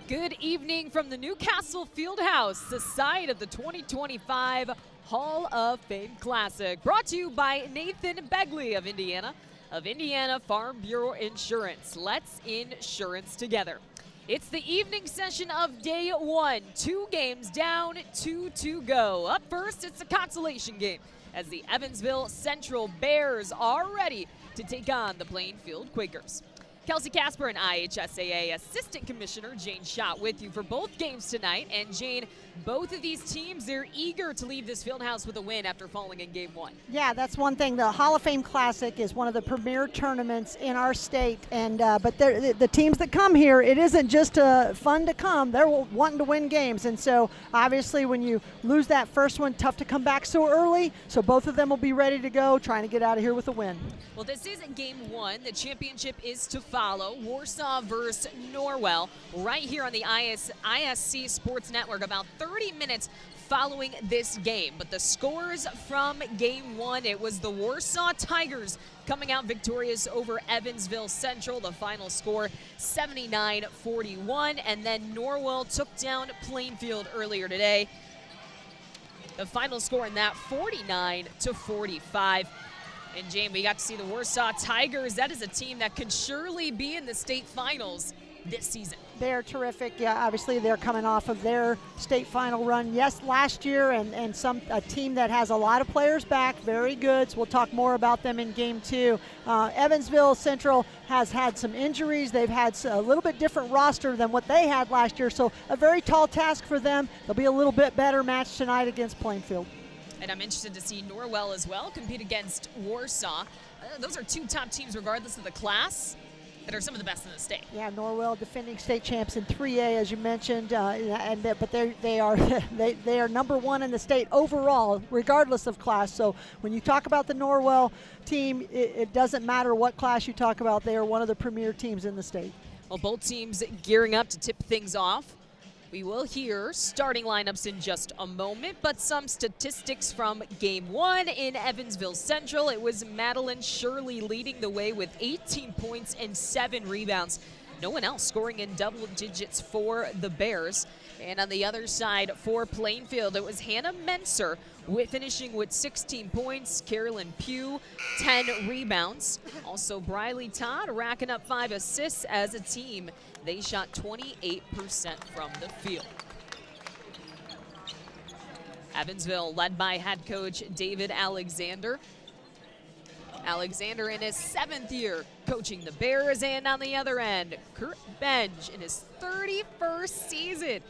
Good evening from the Newcastle Fieldhouse, the site of the 2025 Hall of Fame Classic. Brought to you by Nathan Begley of Indiana Farm Bureau Insurance. Let's insurance together. It's the evening session of day one. 2 games down, 2 to go. Up first, it's a consolation game as the Evansville Central Bears are ready to take on the Plainfield Quakers. Kelsey Casper and IHSAA Assistant Commissioner Jane Schott with you for both games tonight. And Jane, both of these teams, they're eager to leave this fieldhouse with a win after falling in game 1. Yeah, that's one thing. The Hall of Fame Classic is one of the premier tournaments in our state. And but the teams that come here, it isn't just fun to come. They're wanting to win games. And so obviously when you lose that first one, tough to come back so early. So both of them will be ready to go, trying to get out of here with a win. Well, this isn't game 1. The championship is to follow. Warsaw versus Norwell right here on the ISC Sports Network about 30 minutes following this game. But the scores from game 1, it was the Warsaw Tigers coming out victorious over Evansville Central. The final score 79-41, and then Norwell took down Plainfield earlier today. The final score in that 49-45. And Jane, we got to see the Warsaw Tigers. That is a team that could surely be in the state finals this season. They're terrific. Yeah, obviously they're coming off of their state final run, yes, last year, and a team that has a lot of players back, very good. So we'll talk more about them in game 2. Evansville Central has had some injuries. They've had a little bit different roster than what they had last year, so a very tall task for them. They'll be a little bit better match tonight against Plainfield. And I'm interested to see Norwell as well compete against Warsaw. Those are 2 top teams regardless of the class that are some of the best in the state. Yeah, Norwell defending state champs in 3A, as you mentioned, but they are number 1 in the state overall, regardless of class. So when you talk about the Norwell team, it doesn't matter what class you talk about. They are one of the premier teams in the state. Well, both teams gearing up to tip things off. We will hear starting lineups in just a moment, but some statistics from game 1 in Evansville Central. It was Madeline Shirley leading the way with 18 points and 7 rebounds. No one else scoring in double digits for the Bears. And on the other side for Plainfield, it was Hannah Menser finishing with 16 points. Carolyn Pugh, 10 rebounds. Also Briley Todd racking up 5 assists as a team. They shot 28% from the field. Evansville led by head coach David Alexander. Alexander in his 7th year coaching the Bears, and on the other end, Kurt Benj in his 31st season.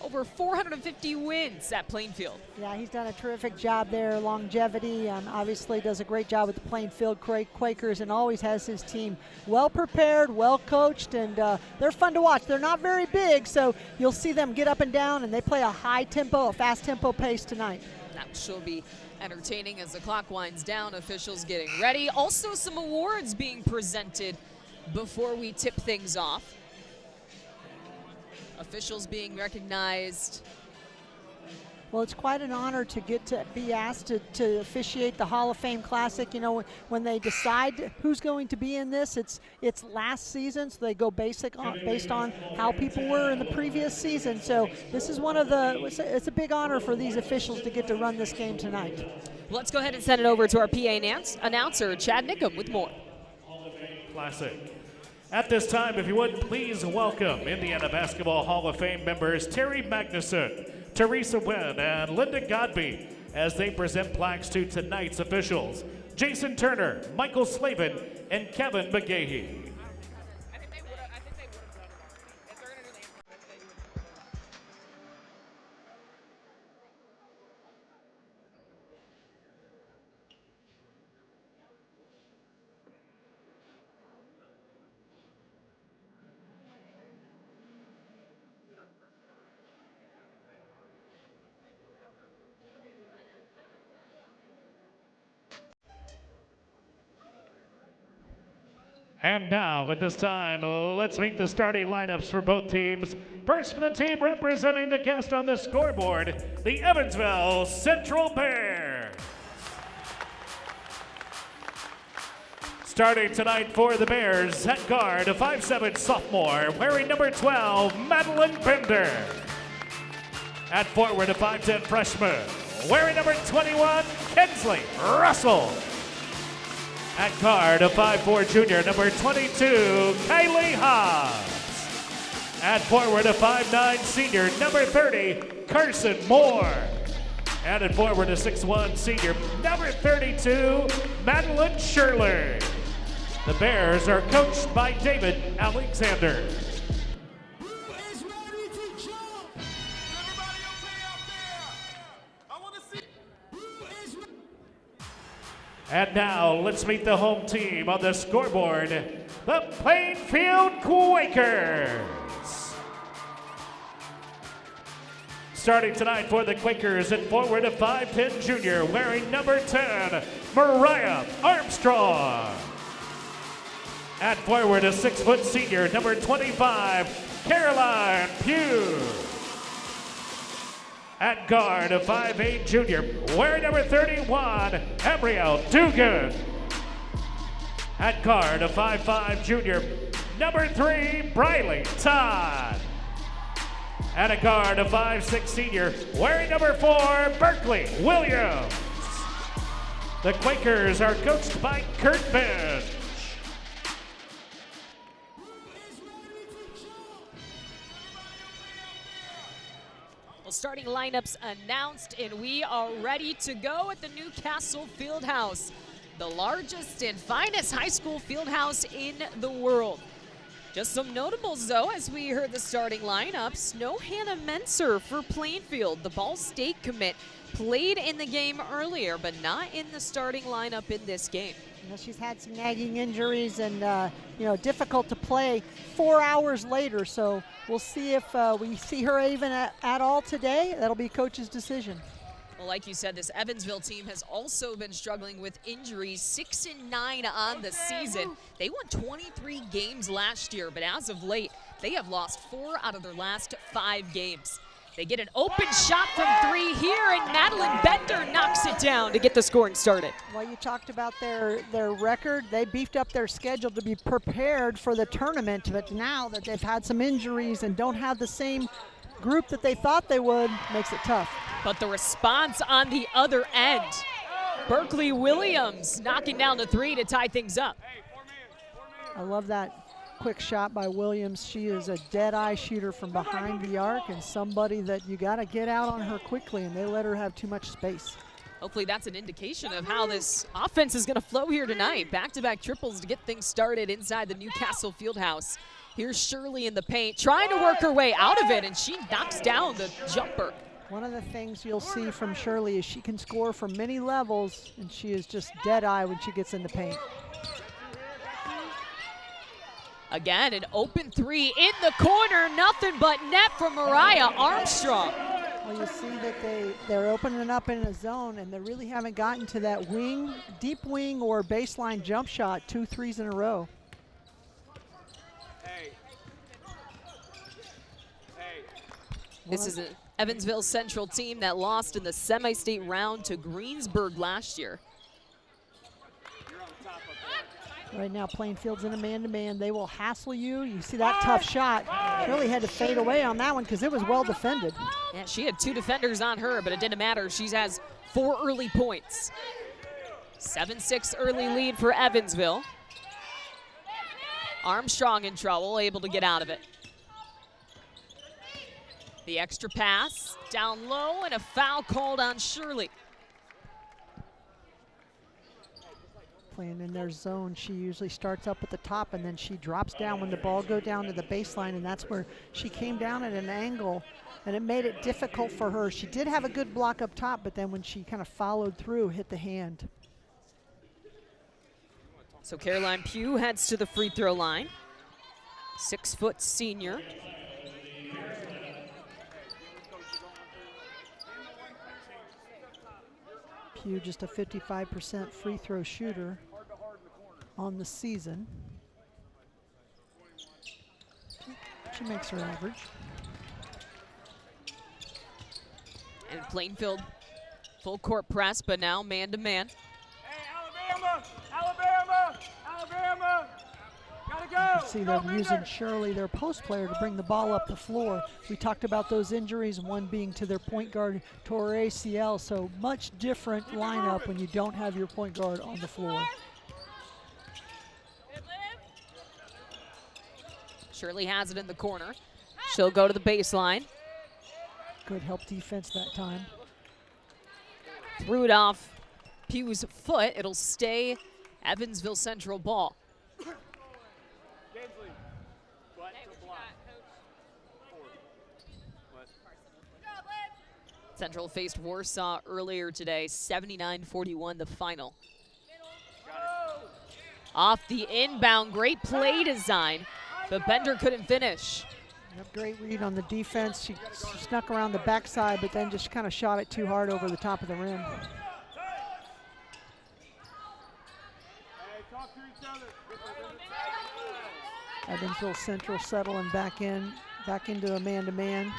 Over 450 wins at Plainfield. Yeah, he's done a terrific job there, longevity, and obviously does a great job with the Plainfield Quakers, and always has his team well prepared, well coached, and they're fun to watch. They're not very big, so you'll see them get up and down, and they play a high tempo, a fast tempo pace tonight. That shall be entertaining as the clock winds down, officials getting ready. Also some awards being presented before we tip things off. Officials being recognized. Well, it's quite an honor to get to be asked to officiate the Hall of Fame Classic. You know, when they decide who's going to be in this, it's last season, so they go based on how people were in the previous season. So this is it's a big honor for these officials to get to run this game tonight. Let's go ahead and send it over to our PA announcer, Chad Nickham, with more. Classic. At this time, if you would, please welcome Indiana Basketball Hall of Fame members Terry Magnuson, Teresa Wynn, and Linda Godby as they present plaques to tonight's officials, Jason Turner, Michael Slavin, and Kevin McGahee. And now, at this time, let's meet the starting lineups for both teams. First for the team representing the guest on the scoreboard, the Evansville Central Bears. Starting tonight for the Bears, at guard, a 5'7" sophomore, wearing number 12, Madeline Bender. At forward, a 5'10" freshman, wearing number 21, Kinsley Russell. At guard, a 5'4" junior, number 22, Kylie Hobbs. At forward, a 5'9" senior, number 30, Carson Moore. And at forward, a 6'1" senior, number 32, Madeline Shirley. The Bears are coached by David Alexander. Who is ready to jump? Everybody okay out there? I want to see who is ready. And now let's meet the home team on the scoreboard, the Plainfield Quakers. Starting tonight for the Quakers, at forward, a 5'10" junior, wearing number 10, Mariah Armstrong. At forward, a 6' senior, number 25, Caroline Pugh. At guard, a 5'8" junior, wearing number 31, Emriel Dugan. At guard, a 5'5" junior, number 3, Briley Todd. At a guard, a 5'6" senior, wearing number 4, Berkeley Williams. The Quakers are coached by Kurt Bench. Starting lineups announced, and we are ready to go at the Newcastle Fieldhouse, the largest and finest high school fieldhouse in the world. Just some notables, though, as we heard the starting lineups. No Hannah Menser for Plainfield. The Ball State commit played in the game earlier, but not in the starting lineup in this game. You know, she's had some nagging injuries and, difficult to play 4 hours later. So we'll see if we see her even at all today. That'll be coach's decision. Well, like you said, this Evansville team has also been struggling with injuries, 6-9 on the season. They won 23 games last year, but as of late, they have lost 4 out of their last 5 games. They get an open shot from 3 here, and Madeline Bender knocks it down to get the scoring started. Well, you talked about their record. They beefed up their schedule to be prepared for the tournament, but now that they've had some injuries and don't have the same group that they thought they would, makes it tough. But the response on the other end, Berkeley Williams knocking down the 3 to tie things up. I love that quick shot by Williams. She is a dead-eye shooter from behind the arc and somebody that you got to get out on her quickly, and they let her have too much space. Hopefully that's an indication of how this offense is going to flow here tonight. Back-to-back triples to get things started inside the Newcastle Fieldhouse. Here's Shirley in the paint, trying to work her way out of it, and she knocks down the jumper. One of the things you'll see from Shirley is she can score from many levels, and she is just dead-eye when she gets in the paint. Again, an open 3 in the corner, nothing but net from Mariah Armstrong. Well, you see that they're opening up in a zone, and they really haven't gotten to that wing, deep wing or baseline jump shot, 2 threes in a row. This is an Evansville Central team that lost in the semi-state round to Greensburg last year. Right now, Plainfield's in a man-to-man. They will hassle you. You see that tough shot. Really had to fade away on that one because it was well defended. Yeah, she had 2 defenders on her, but it didn't matter. She has 4 early points. 7-6 early lead for Evansville. Armstrong in trouble, able to get out of it. The extra pass, down low, and a foul called on Shirley. Playing in their zone, she usually starts up at the top and then she drops down when the ball goes down to the baseline, and that's where she came down at an angle, and it made it difficult for her. She did have a good block up top, but then when she kind of followed through, hit the hand. So Caroline Pugh heads to the free throw line. 6-foot senior. Pugh just a 55% free throw shooter on the season. She makes her average. And Plainfield, full court press, but now man to man. Hey, Alabama! Alabama! Alabama! Gotta You go! can see they're using Shirley, their post player, to bring the ball up the floor. We talked about those injuries, one being to their point guard, tore ACL, so much different lineup when you don't have your point guard on the floor. Shirley has it in the corner. She'll go to the baseline. Good help defense that time. Threw it off Pugh's foot. It'll stay Evansville Central ball. Central faced Warsaw earlier today, 79-41 the final. Off the inbound, great play design, but Bender couldn't finish. Yep, great read on the defense. She snuck around the backside, but then just kind of shot it too hard over the top of the rim. Evansville Central settling back into a man-to-man.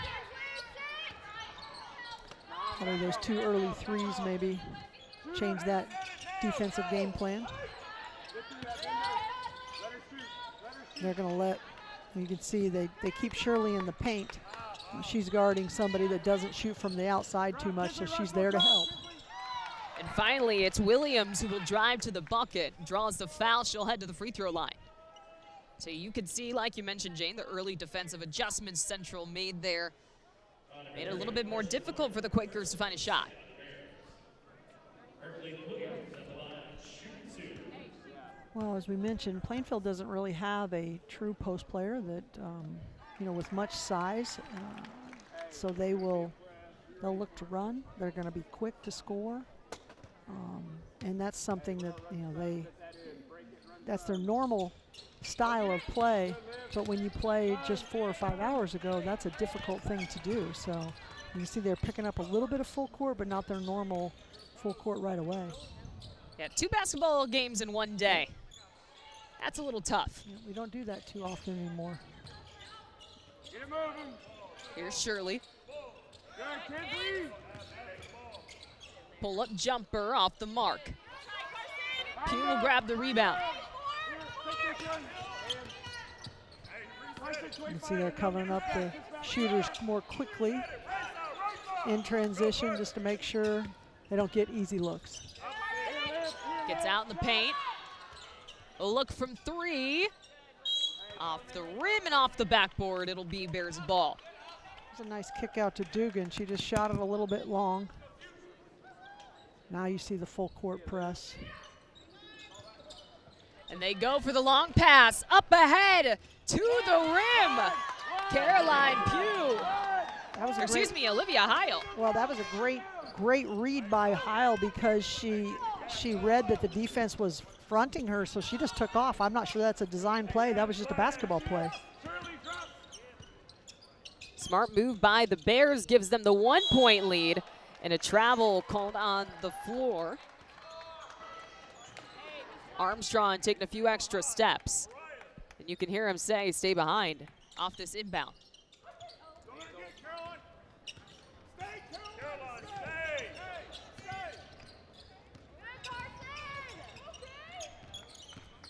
Probably those 2 early threes maybe change that defensive game plan. They're going to let, you can see they keep Shirley in the paint. She's guarding somebody that doesn't shoot from the outside too much, so she's there to help. And finally, it's Williams who will drive to the bucket, draws the foul, she'll head to the free throw line. So you can see, like you mentioned, Jane, the early defensive adjustments Central made there. Made it a little bit more difficult for the Quakers to find a shot. Well, as we mentioned, Plainfield doesn't really have a true post player that, you know, with much size. So they'll look to run. They're going to be quick to score. And that's something that, you know, that's their normal style of play. But when you play just 4 or 5 hours ago, that's a difficult thing to do. So you can see they're picking up a little bit of full court, but not their normal full court right away. Yeah, 2 basketball games in one day. That's a little tough. Yeah, we don't do that too often anymore. Here's Shirley. Pull-up jumper off the mark. Pugh will grab the rebound. You can see they're covering up the shooters more quickly in transition just to make sure they don't get easy looks. Gets out in the paint. A look from 3. Off the rim and off the backboard. It'll be Bears ball. It was a nice kick out to Dugan. She just shot it a little bit long. Now you see the full court press. And they go for the long pass. Up ahead to the rim. Caroline Pugh. That was Olivia Heil. Well, that was a great read by Heil because she read that the defense was fronting her, so she just took off. I'm not sure that's a design play. That was just a basketball play. Smart move by the Bears gives them the 1-point lead, and a travel called on the floor. Armstrong taking a few extra steps, and you can hear him say, stay behind off this inbound.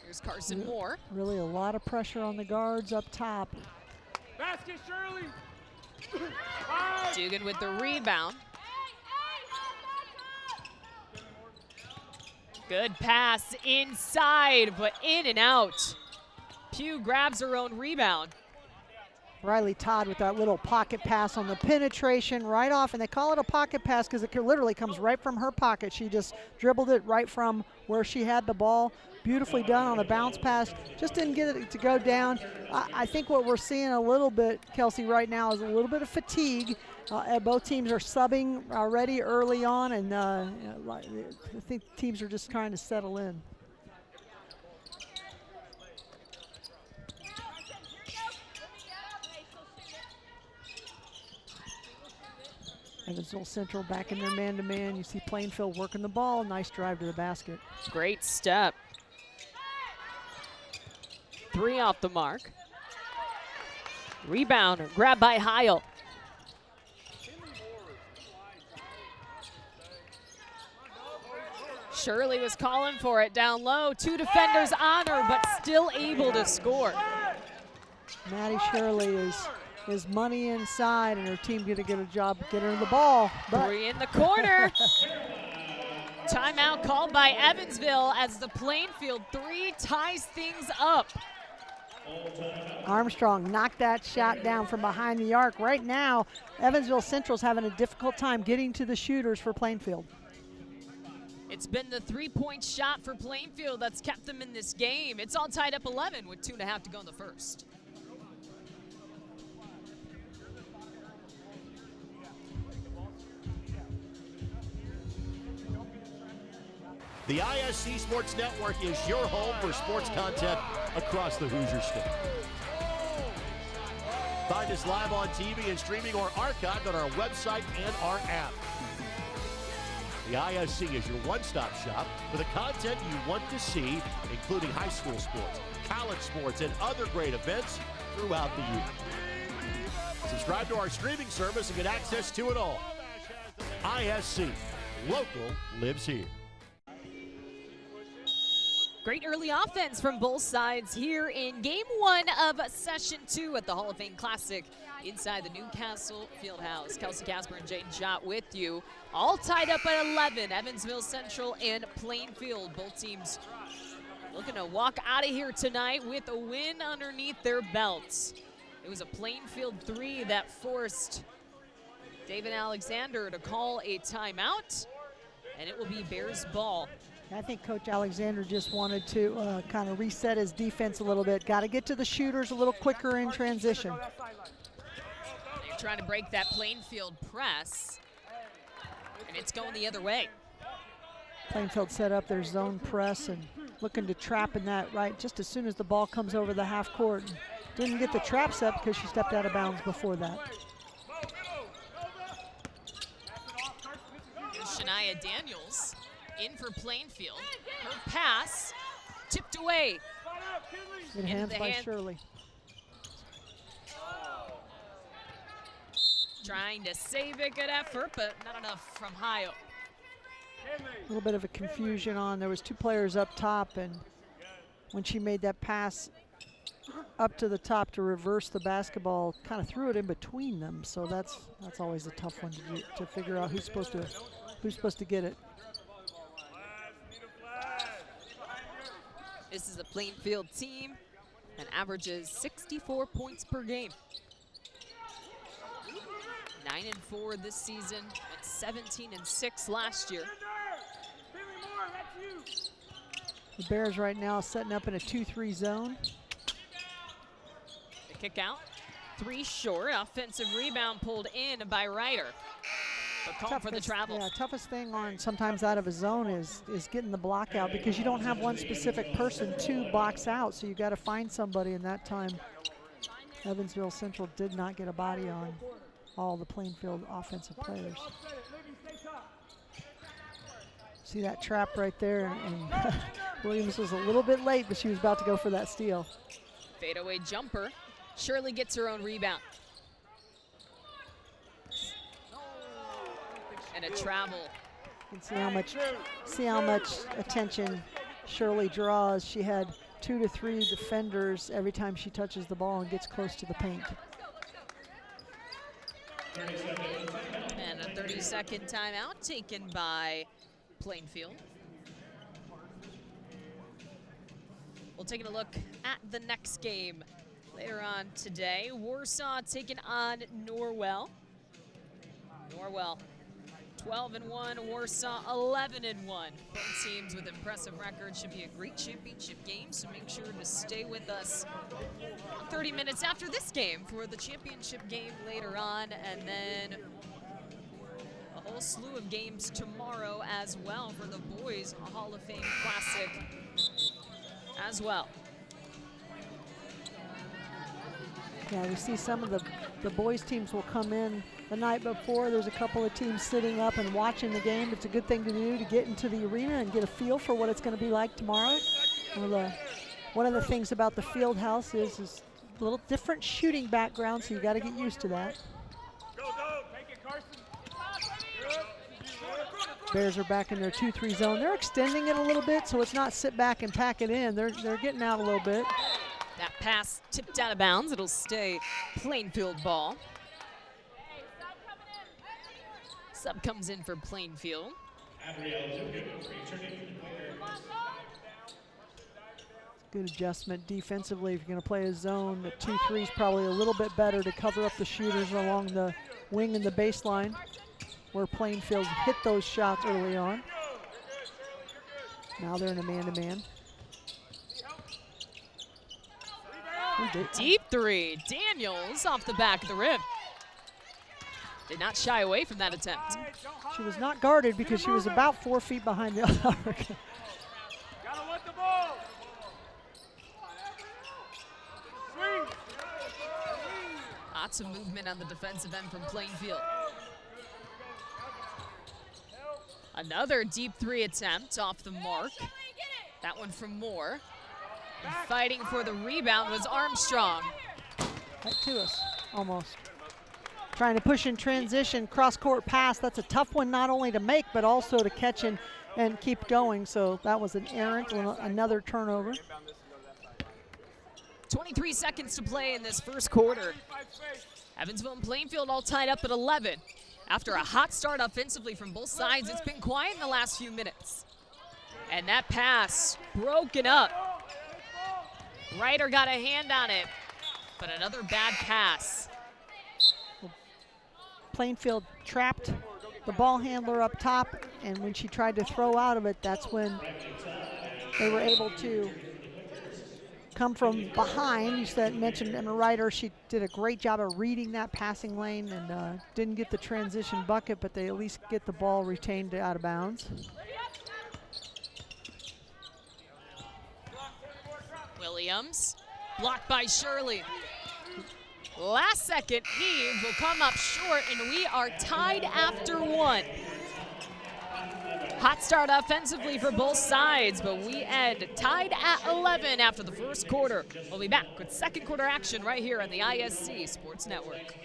Here's Carson Moore. Really a lot of pressure on the guards up top. Basket, Shirley. Dugan with the rebound. Good pass inside, but in and out. Pugh grabs her own rebound. Riley Todd with that little pocket pass on the penetration right off, and they call it a pocket pass because it literally comes right from her pocket. She just dribbled it right from where she had the ball. Beautifully done on a bounce pass. Just didn't get it to go down. I think what we're seeing a little bit, Kelsey, right now is a little bit of fatigue. Both teams are subbing already early on, and I think teams are just trying to settle in. Evansville Central back in their man-to-man. You see Plainfield working the ball. Nice drive to the basket. Great step. 3 off the mark. Rebound, grabbed by Heil. Shirley was calling for it down low. 2 defenders on her, but still able to score. Maddie Shirley is money inside, and her team going to get a job getting her the ball. But 3 in the corner. Timeout called by Evansville as the Plainfield 3 ties things up. Armstrong knocked that shot down from behind the arc. Right now, Evansville Central's having a difficult time getting to the shooters for Plainfield. It's been the 3-point shot for Plainfield that's kept them in this game. It's all tied up 11 with 2.5 to go in the first. The ISC Sports Network is your home for sports content across the Hoosier State. Find us live on TV and streaming or archived on our website and our app. The ISC is your one-stop shop for the content you want to see, including high school sports, college sports, and other great events throughout the year. Subscribe to our streaming service and get access to it all. ISC, local lives here. Great early offense from both sides here in game 1 of session 2 at the Hall of Fame Classic inside the Newcastle Fieldhouse. Kelsey Casper and Jane Schott with you. All tied up at 11, Evansville Central and Plainfield. Both teams looking to walk out of here tonight with a win underneath their belts. It was a Plainfield 3 that forced David Alexander to call a timeout, and it will be Bears ball. I think Coach Alexander just wanted to kind of reset his defense a little bit. Got to get to the shooters a little quicker in transition. They're trying to break that Plainfield press, and it's going the other way. Plainfield set up their zone press and looking to trap in that right just as soon as the ball comes over the half court. Didn't get the traps up because she stepped out of bounds before that. Here's Shania Daniels in for Plainfield. Her pass tipped away. Good hands by Shirley. Trying to save it, good effort, but not enough from Hayo. A little bit of a confusion on. There was 2 players up top, and when she made that pass up to the top to reverse the basketball, kind of threw it in between them. So that's always a tough one to figure out who's supposed to get it. This is a Plainfield team and averages 64 points per game. 9-4 this season, and 17-6 last year. The Bears right now setting up in a 2-3 zone. The kick out, 3 short. Offensive rebound pulled in by Ryder. But called for the travel. Yeah, toughest thing on sometimes out of a zone is getting the block out, because you don't have one specific person to box out, so you got to find somebody. In that time, Evansville Central did not get a body on all the Plainfield offensive players. See that trap right there, and Williams was a little bit late, but she was about to go for that steal. Fadeaway jumper. Shirley gets her own rebound. And a travel. You can see how much attention Shirley draws. She had 2 to 3 defenders every time she touches the ball and gets close to the paint. And a 30-second timeout taken by Plainfield. We'll take a look at the next game later on today. Warsaw taking on Norwell. Norwell 12-1, Warsaw 11-1. Both teams with impressive records. Should be a great championship game, so make sure to stay with us 30 minutes after this game for the championship game later on, and then a whole slew of games tomorrow as well for the boys, a Hall of Fame Classic as well. Yeah, we see some of the boys teams will come in the night before. There's a couple of teams sitting up and watching the game. It's a good thing to do to get into the arena and get a feel for what it's going to be like tomorrow. One of the things about the field house is a little different shooting background, so you got to get used to that. Go, take it, Carson. Bears are back in their 2-3 zone. They're extending it a little bit, so it's not sit back and pack it in. They're getting out a little bit. That pass tipped out of bounds. It'll stay Plainfield ball. Sub comes in for Plainfield. Good adjustment defensively. If you're going to play a zone, the 2-3 is probably a little bit better to cover up the shooters along the wing and the baseline, where Plainfield hit those shots early on. Now they're in a man-to-man. Deep three. Daniels off the back of the rim. Did not shy away from that attempt. She was not guarded because she was about 4 feet behind the arc. Lots of movement on the defensive end from Plainfield. Another deep three attempt off the mark. That one from Moore. And fighting for the rebound was Armstrong. Right to us, almost. Trying to push in transition, cross-court pass. That's a tough one not only to make, but also to catch and keep going. So that was an errant, another turnover. 23 seconds to play in this first quarter. Evansville and Plainfield all tied up at 11. After a hot start offensively from both sides, it's been quiet in the last few minutes. And that pass broken up. Ryder got a hand on it, but another bad pass. Plainfield trapped the ball handler up top, and when she tried to throw out of it, that's when they were able to come from behind. You mentioned Emma Ryder. She did a great job of reading that passing lane and didn't get the transition bucket, but they at least get the ball retained out of bounds. Williams, blocked by Shirley. Last second heave will come up short, and we are tied after one. Hot start offensively for both sides, but we end tied at 11 after the first quarter. We'll be back with second quarter action right here on the ISC Sports Network.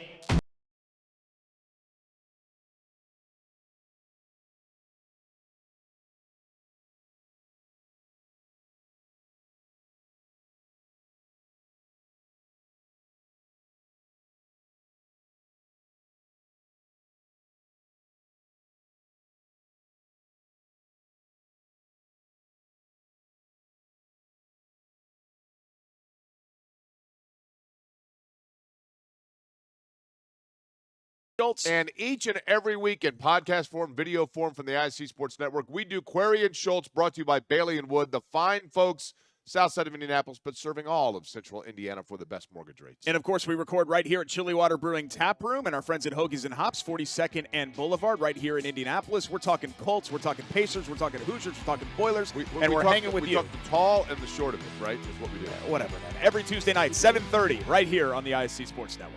And each and every week in podcast form, video form from the ISC Sports Network, we do Query and Schultz, brought to you by Bailey and Wood, the fine folks south side of Indianapolis, but serving all of central Indiana for the best mortgage rates. And, of course, we record right here at Chilly Water Brewing Tap Room and our friends at Hoagies and Hops, 42nd and Boulevard, right here in Indianapolis. We're talking Colts, we're talking Pacers, we're talking Hoosiers, we're talking Boilers, and we're hanging with you. We talk the tall and the short of it, right, is what we do. Whatever, man. Every Tuesday night, 7:30, right here on the ISC Sports Network.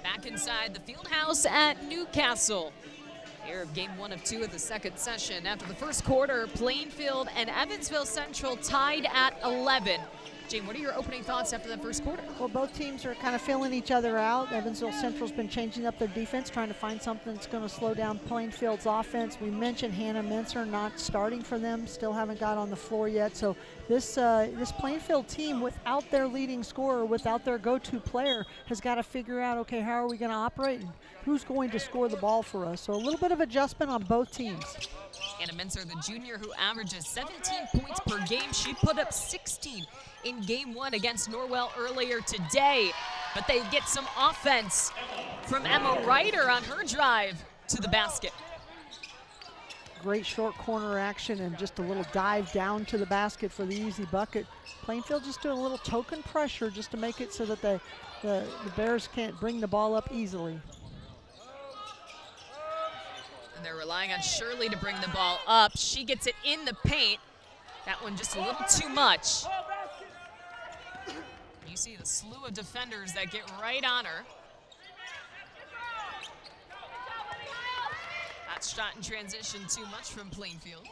Back inside the field house at Newcastle. Here of game 1 of 2 of the second session. After the first quarter, Plainfield and Evansville Central tied at 11. Jane, what are your opening thoughts after that first quarter? Well, both teams are kind of filling each other out. Evansville Central's been changing up their defense, trying to find something that's going to slow down Plainfield's offense. We mentioned Hannah Mincer not starting for them, still haven't got on the floor yet. So this Plainfield team, without their leading scorer, without their go-to player, has got to figure out, okay, how are we going to operate and who's going to score the ball for us? So a little bit of adjustment on both teams. Hannah Mincer, the junior who averages 17 points per game. She put up 16 in game 1 against Norwell earlier today. But they get some offense from Emma Ryder on her drive to the basket. Great short corner action and just a little dive down to the basket for the easy bucket. Plainfield just doing a little token pressure just to make it so that the Bears can't bring the ball up easily. And they're relying on Shirley to bring the ball up. She gets it in the paint. That one just a little too much. You see the slew of defenders that get right on her. That shot in transition too much from Plainfield.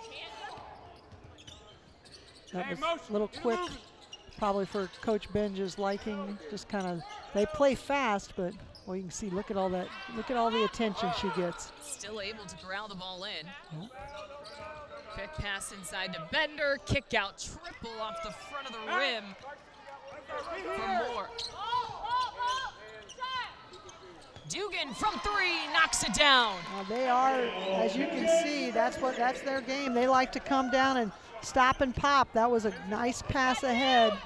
That was a little quick, probably for Coach Benj's liking. Just kind of, they play fast, but Well, you can see, look at all that, look at all the attention she gets. Still able to corral the ball in. Quick pass inside to Bender. Kick out triple off the front of the rim for Moore. Dugan from three knocks it down. Now they are, as you can see, that's their game. They like to come down and stop and pop. That was a nice pass ahead.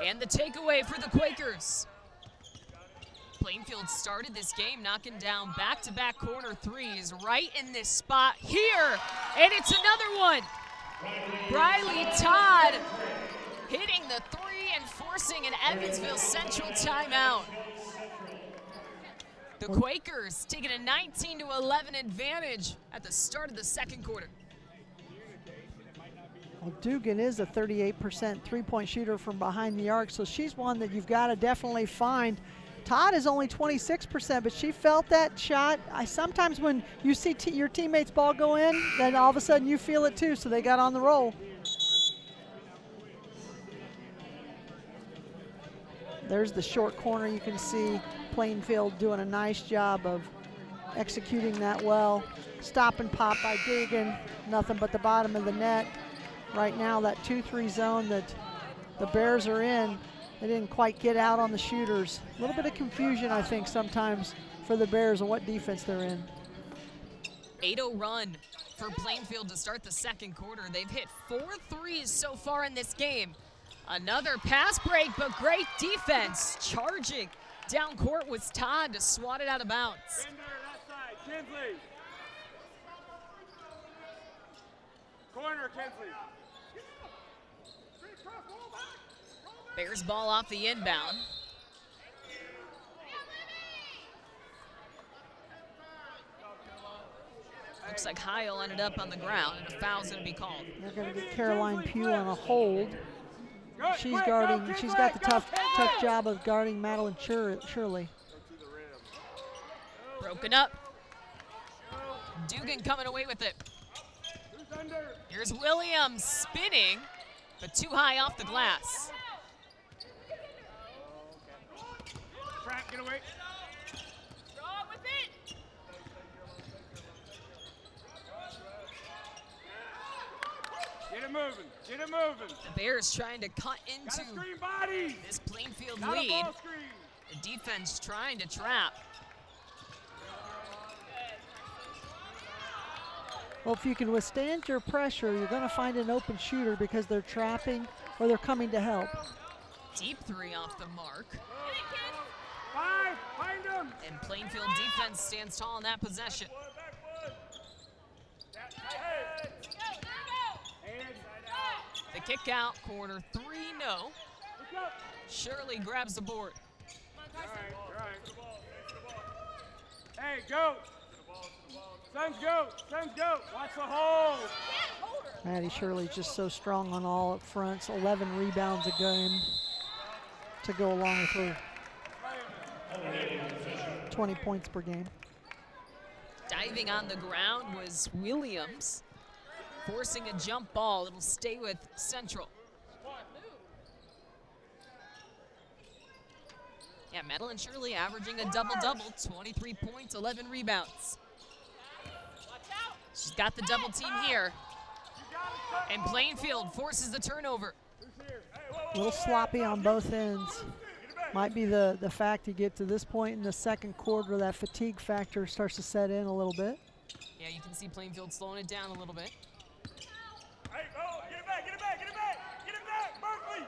And the takeaway for the Quakers. Plainfield started this game knocking down back-to-back corner threes right in this spot here. And it's another one. Riley Todd hitting the three and forcing an Evansville Central timeout. The Quakers taking a 19-11 advantage at the start of the second quarter. Well, Dugan is a 38% three-point shooter from behind the arc, so she's one that you've got to definitely find. Todd is only 26%, but she felt that shot. Sometimes when you see your teammates' ball go in, then all of a sudden you feel it too, so they got on the roll. There's the short corner. You can see Plainfield doing a nice job of executing that well. Stop and pop by Dugan, nothing but the bottom of the net. Right now, that 2-3 zone that the Bears are in, they didn't quite get out on the shooters. A little bit of confusion, I think, sometimes for the Bears on what defense they're in. 8-0 run for Plainfield to start the second quarter. They've hit 4 threes so far in this game. Another pass break, but great defense. Charging down court was Todd to swat it out of bounds. Bender, that side. Kinsley. Corner, Kinsley. Bears ball off the inbound. Looks like Heil ended up on the ground, and a foul's going to be called. They're going to get Caroline Pugh on a hold. She's guarding. She's got the tough job of guarding Madeline Shirley. Broken up. Dugan coming away with it. Here's Williams spinning, but too high off the glass. Trap, get away. Get it moving. Get it moving. The Bears trying to cut into this Plainfield lead. The defense trying to trap. Well, if you can withstand your pressure, you're going to find an open shooter because they're trapping or they're coming to help. Deep three off the mark. 5, find him. And Plainfield defense stands tall in that possession. The kick out, corner 3, no. Shirley grabs the board. All right. Hey, go. Suns go. Suns go. Watch the hole. Maddie Shirley's just so strong on all up fronts. 11 rebounds a game to go along with her 20 points per game. Diving on the ground was Williams, forcing a jump ball. It'll stay with Central. Yeah, Madeline Shirley averaging a double-double, 23 points, 11 rebounds. She's got the double team here. And Plainfield forces the turnover. A little sloppy on both ends. Might be the fact you get to this point in the second quarter, that fatigue factor starts to set in a little bit. Yeah, you can see Plainfield slowing it down a little bit. Hey, oh, get it back, get it back, get it back, get it back, Berkeley.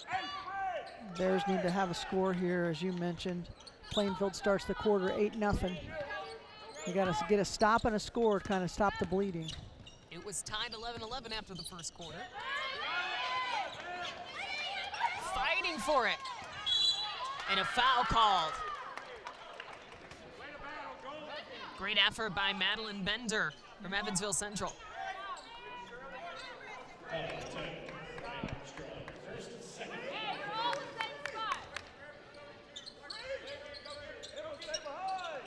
Hey, Fred. Bears need to have a score here, as you mentioned. Plainfield starts the quarter 8-0. You got to get a stop and a score to kind of stop the bleeding. It was tied 11-11 after the first quarter. Fighting for it. And a foul called. Great effort by Madeline Bender from Evansville Central.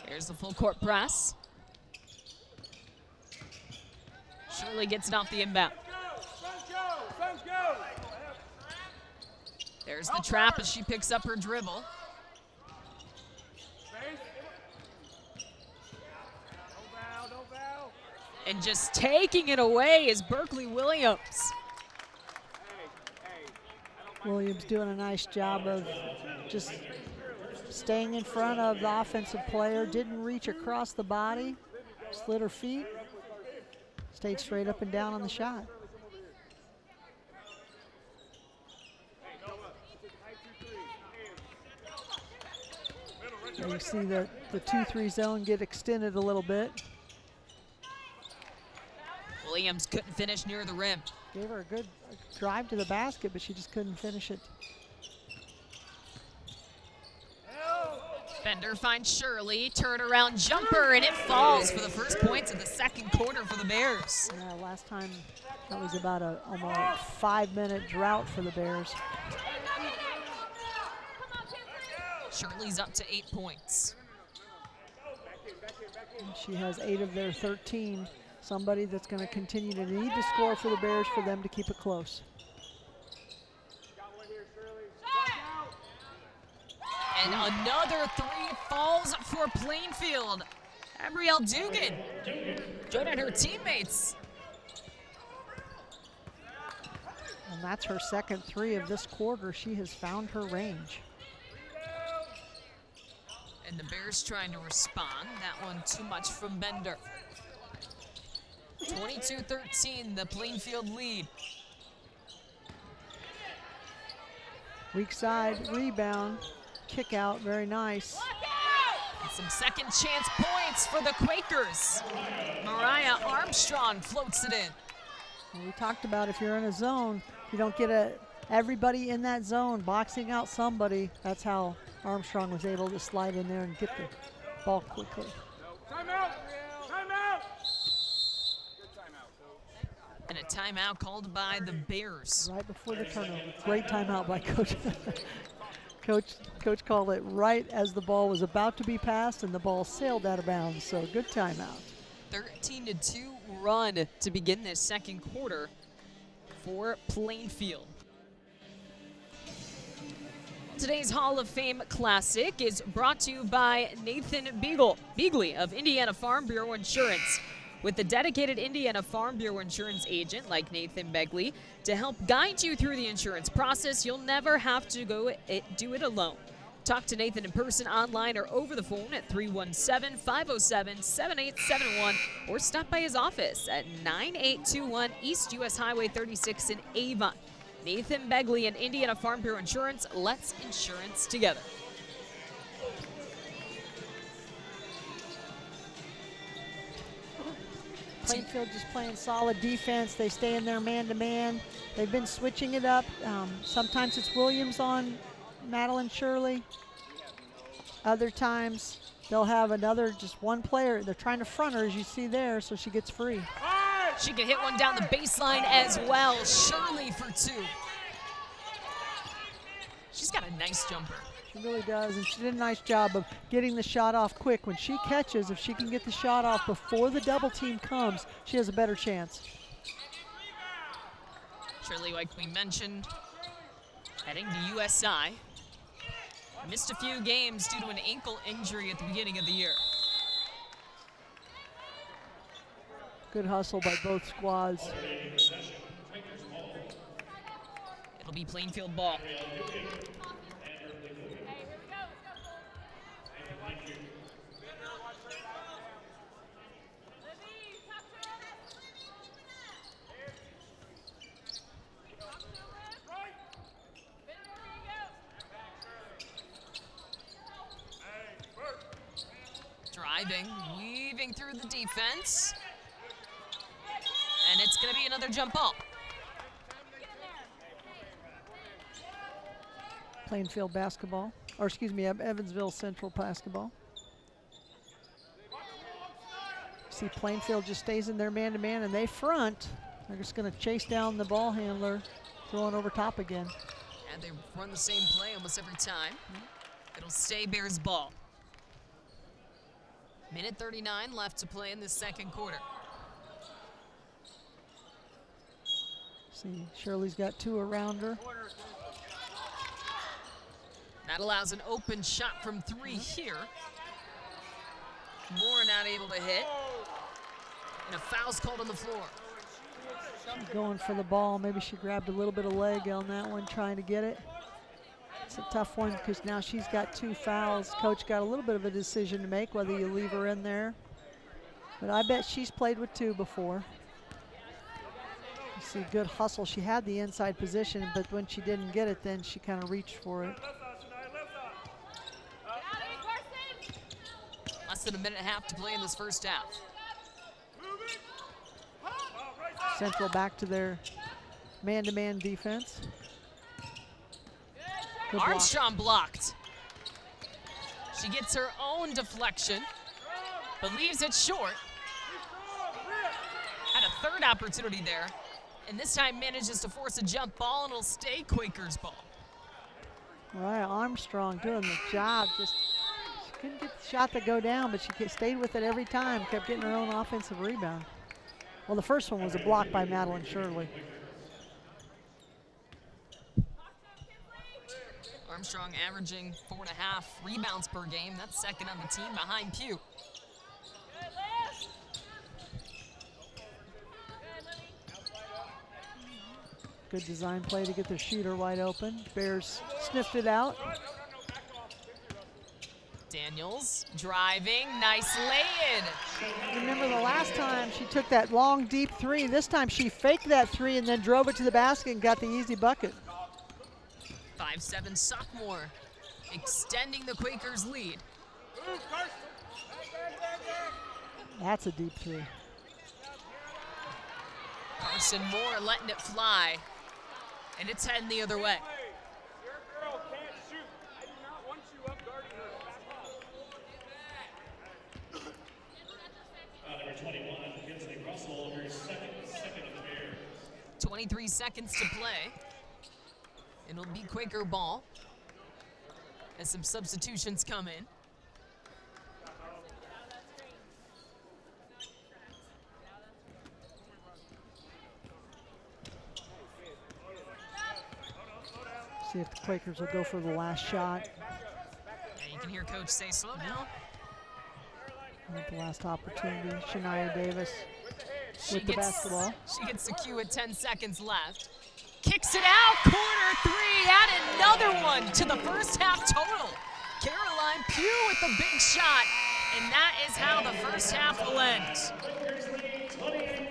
Here's the full court press. Shirley gets it off the inbound. There's the trap as she picks up her dribble. And just taking it away is Berkeley Williams. Williams doing a nice job of just staying in front of the offensive player. Didn't reach across the body, slid her feet, stayed straight up and down on the shot. There you see the 2-3 zone get extended a little bit. Williams couldn't finish near the rim. Gave her a good drive to the basket, but she just couldn't finish it. Bender finds Shirley, turnaround jumper, and it falls for the first points of the second quarter for the Bears. Yeah, last time that was about a almost 5-minute drought for the Bears. Shirley's up to 8 points. And she has 8 of their 13. Somebody that's going to continue to need to score for the Bears for them to keep it close. And another 3 falls for Plainfield. Abrielle Dugan joining her teammates. And that's her second 3 of this quarter. She has found her range. And the Bears trying to respond. That one too much from Bender. 22-13, the Plainfield lead. Weak side rebound, kick out, very nice. And some second chance points for the Quakers. Mariah Armstrong floats it in. And we talked about if you're in a zone, if you don't get everybody in that zone boxing out somebody, that's how Armstrong was able to slide in there and get the ball quickly. Timeout! Timeout! And a timeout called by the Bears. Right before the turnover. Great timeout by Coach. Coach called it right as the ball was about to be passed and the ball sailed out of bounds, so good timeout. 13-2 run to begin this second quarter for Plainfield. Today's Hall of Fame Classic is brought to you by Nathan Beagley of Indiana Farm Bureau Insurance. With a dedicated Indiana Farm Bureau Insurance agent like Nathan Begley to help guide you through the insurance process, you'll never have to do it alone. Talk to Nathan in person, online, or over the phone at 317-507-7871 or stop by his office at 9821 East US Highway 36 in Avon. Nathan Begley and Indiana Farm Bureau Insurance, let's insurance together. Plainfield just playing solid defense. They stay in there man-to-man. They've been switching it up. Sometimes it's Williams on Madeline Shirley. Other times they'll have just one player. They're trying to front her, as you see there, so she gets free. She can hit one down the baseline as well. Shirley for 2. She's got a nice jumper. She really does, and she did a nice job of getting the shot off quick. When she catches, if she can get the shot off before the double team comes, she has a better chance. Shirley, like we mentioned, heading to USI. Missed a few games due to an ankle injury at the beginning of the year. Good hustle by both squads. It'll be Plainfield ball. Driving, weaving through the defense. And it's going to be another jump ball. Plainfield basketball, or excuse me, Evansville Central basketball. See Plainfield just stays in their man-to-man and they front. They're just going to chase down the ball handler, throwing over top again. And they run the same play almost every time. It'll stay Bears ball. Minute 39 left to play in the second quarter. See, Shirley's got 2 around her. That allows an open shot from 3 here. Moore not able to hit. And a foul's called on the floor. Going for the ball. Maybe she grabbed a little bit of leg on that one, trying to get it. It's a tough one because now she's got 2 fouls. Coach got a little bit of a decision to make whether you leave her in there. But I bet she's played with 2 before. You see good hustle. She had the inside position, but when she didn't get it, then she kind of reached for it. Less than a minute and a half to play in this first half. Central back to their man-to-man defense. Good block. Armstrong blocked. She gets her own deflection, but leaves it short. Had a third opportunity there, and this time manages to force a jump ball, and it'll stay Quakers ball. All right, Armstrong doing the job. Just she couldn't get the shot to go down, but she stayed with it every time, kept getting her own offensive rebound. Well, the first one was a block by Madeline Shirley. Armstrong averaging 4.5 rebounds per game. That's second on the team behind Pugh. Good design play to get the shooter wide open. Bears sniffed it out. Daniels driving, nice lay-in. Remember the last time she took that long, deep 3. This time she faked that 3 and then drove it to the basket and got the easy bucket. 5'7" sophomore, extending the Quakers' lead. That's a deep 3. Carson Moore letting it fly, and it's heading the other way. Your girl can't shoot. I do not want you up guarding her. Number 21, Kinsley Russell, her second of the year. 23 seconds to play. It'll be Quaker ball as some substitutions come in. See if the Quakers will go for the last shot. And you can hear Coach say, slow down. At the last opportunity, Shania Davis with the basketball. She gets the cue at 10 seconds left. Kicks it out, corner 3, add another one to the first half total. Caroline Pugh with the big shot, and that is how the first half will end.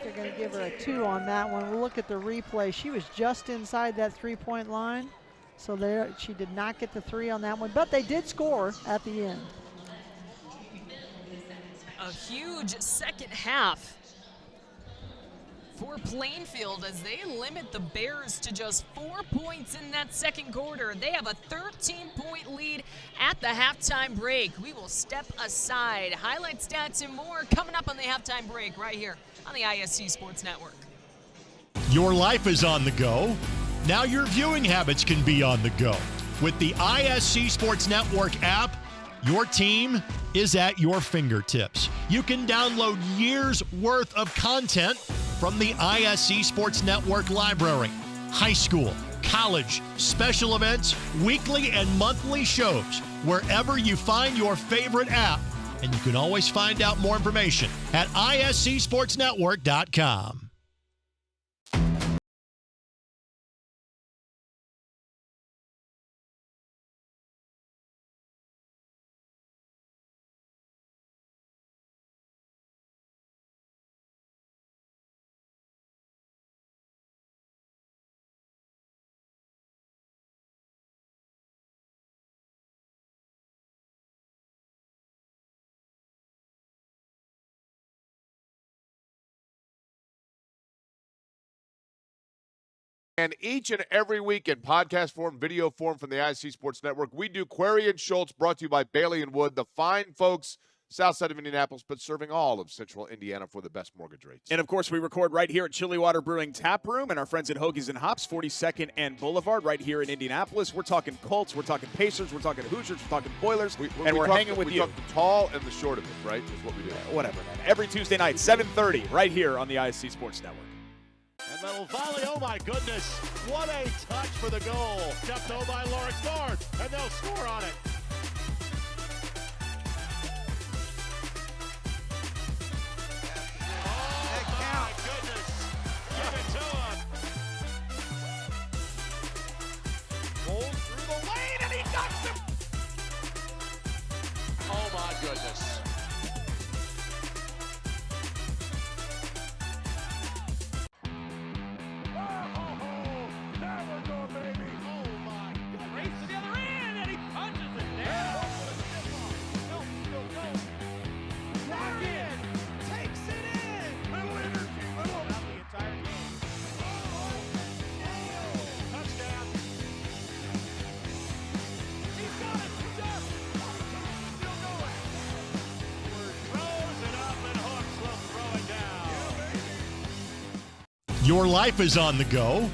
They're going to give her a 2 on that one. We'll look at the replay. She was just inside that 3-point line, so there she did not get the 3 on that one, but they did score at the end. A huge second half for Plainfield as they limit the Bears to just 4 points in that second quarter. They have a 13-point lead at the halftime break. We will step aside. Highlight stats and more coming up on the halftime break right here on the ISC Sports Network. Your life is on the go. Now your viewing habits can be on the go. With the ISC Sports Network app, your team is at your fingertips. You can download years' worth of content from the ISC Sports Network library. High school, college, special events, weekly and monthly shows, wherever you find your favorite app. And you can always find out more information at iscsportsnetwork.com. And each and every week in podcast form, video form from the ISC Sports Network, we do Query and Schultz, brought to you by Bailey and Wood, the fine folks south side of Indianapolis, but serving all of central Indiana for the best mortgage rates. And, of course, we record right here at Chili Water Brewing Tap Room and our friends at Hoagies and Hops, 42nd and Boulevard, right here in Indianapolis. We're talking Colts, we're talking Pacers, we're talking Hoosiers, we're talking Boilers, and we're hanging with you. We talk the tall and the short of it, right, is what we do. Whatever, man. Every Tuesday night, 7:30, right here on the ISC Sports Network. And little volley, oh my goodness, what a touch for the goal. Jumped over by Lawrence North, and they'll score on it. Your life is on the go.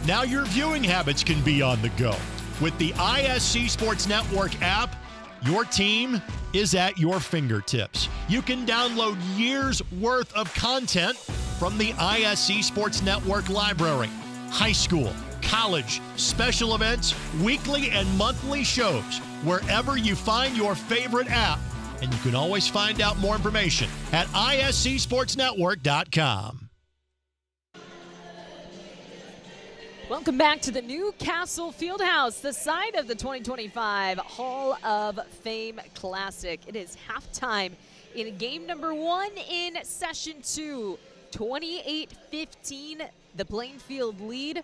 Now your viewing habits can be on the go. With the ISC Sports Network app, your team is at your fingertips. You can download years' worth of content from the ISC Sports Network library. High school, college, special events, weekly and monthly shows, wherever you find your favorite app. And you can always find out more information at iscsportsnetwork.com. Welcome back to the Newcastle Fieldhouse, the site of the 2025 Hall of Fame Classic. It is halftime in game number 1 in session 2. 28-15, the Plainfield lead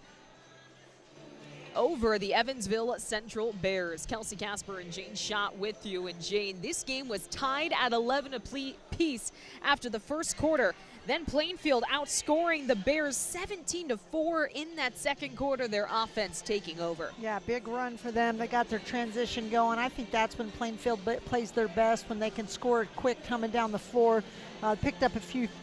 over the Evansville Central Bears. Kelsey Casper and Jane Schott with you. And Jane, this game was tied at 11 apiece after the first quarter. Then Plainfield outscoring the Bears 17-4 in that second quarter, their offense taking over. Yeah, big run for them. They got their transition going. I think that's when Plainfield plays their best, when they can score it quick coming down the floor. Picked up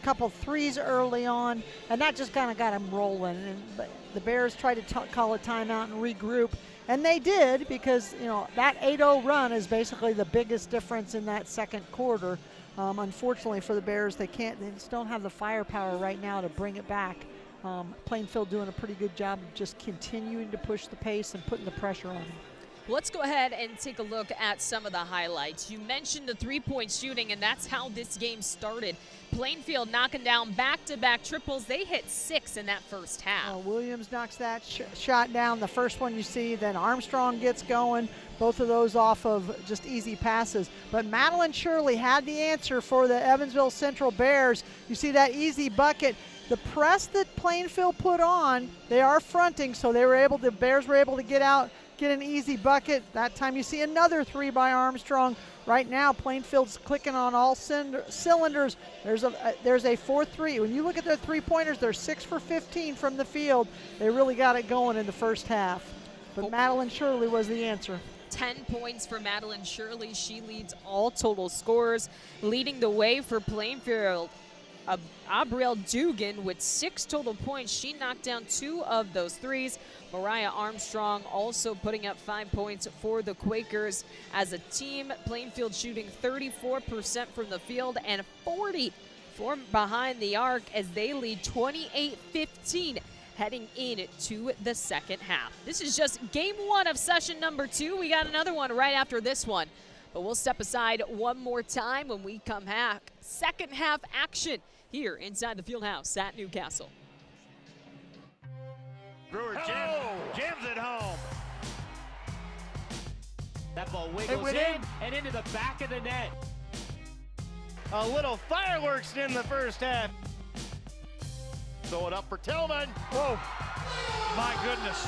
couple threes early on, and that just kind of got them rolling. But the Bears tried to call a timeout and regroup, and they did, because that 8-0 run is basically the biggest difference in that second quarter. Unfortunately for the Bears, they just don't have the firepower right now to bring it back. Plainfield doing a pretty good job of just continuing to push the pace and putting the pressure on them. Let's go ahead and take a look at some of the highlights. You mentioned the three-point shooting, and that's how this game started. Plainfield knocking down back-to-back triples. They hit 6 in that first half. Williams knocks that shot down, the first one you see. Then Armstrong gets going. Both of those off of just easy passes. But Madeline Shirley had the answer for the Evansville Central Bears. You see that easy bucket. The press that Plainfield put on, they are fronting, so the Bears were able to get out, get an easy bucket. That time you see another 3 by Armstrong. Right now, Plainfield's clicking on all cylinders. There's a 4-3. When you look at their three-pointers, they're 6 for 15 from the field. They really got it going in the first half. But Madeline Shirley was the answer. 10 points for Madeline Shirley. She leads all total scorers, leading the way for Plainfield. Abrielle Dugan with 6 total points. She knocked down 2 of those threes. Mariah Armstrong also putting up 5 points for the Quakers. As a team, Plainfield shooting 34% from the field and 40 from behind the arc as they lead 28-15 heading into the second half. This is just game 1 of session number 2. We got another one right after this one, but we'll step aside one more time when we come back. Second half action here inside the Fieldhouse at Newcastle. Brewer jams it home. That ball wiggles in and into the back of the net. A little fireworks in the first half. Throw it up for Tillman. Whoa, my goodness.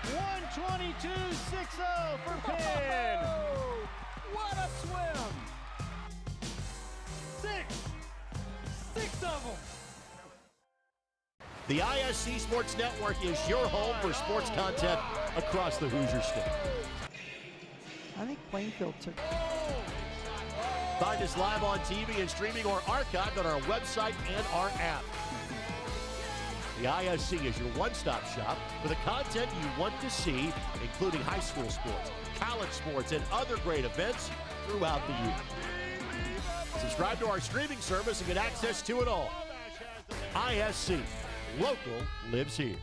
122-6-0 for Penn. What a swim! 6 of them. The ISC Sports Network is your home for sports content across the Hoosier State. I think Plainfield took it. Find us live on TV and streaming or archived on our website and our app. The ISC is your one-stop shop for the content you want to see, including high school sports, college sports, and other great events throughout the year. Subscribe to our streaming service and get access to it all. ISC, local lives here.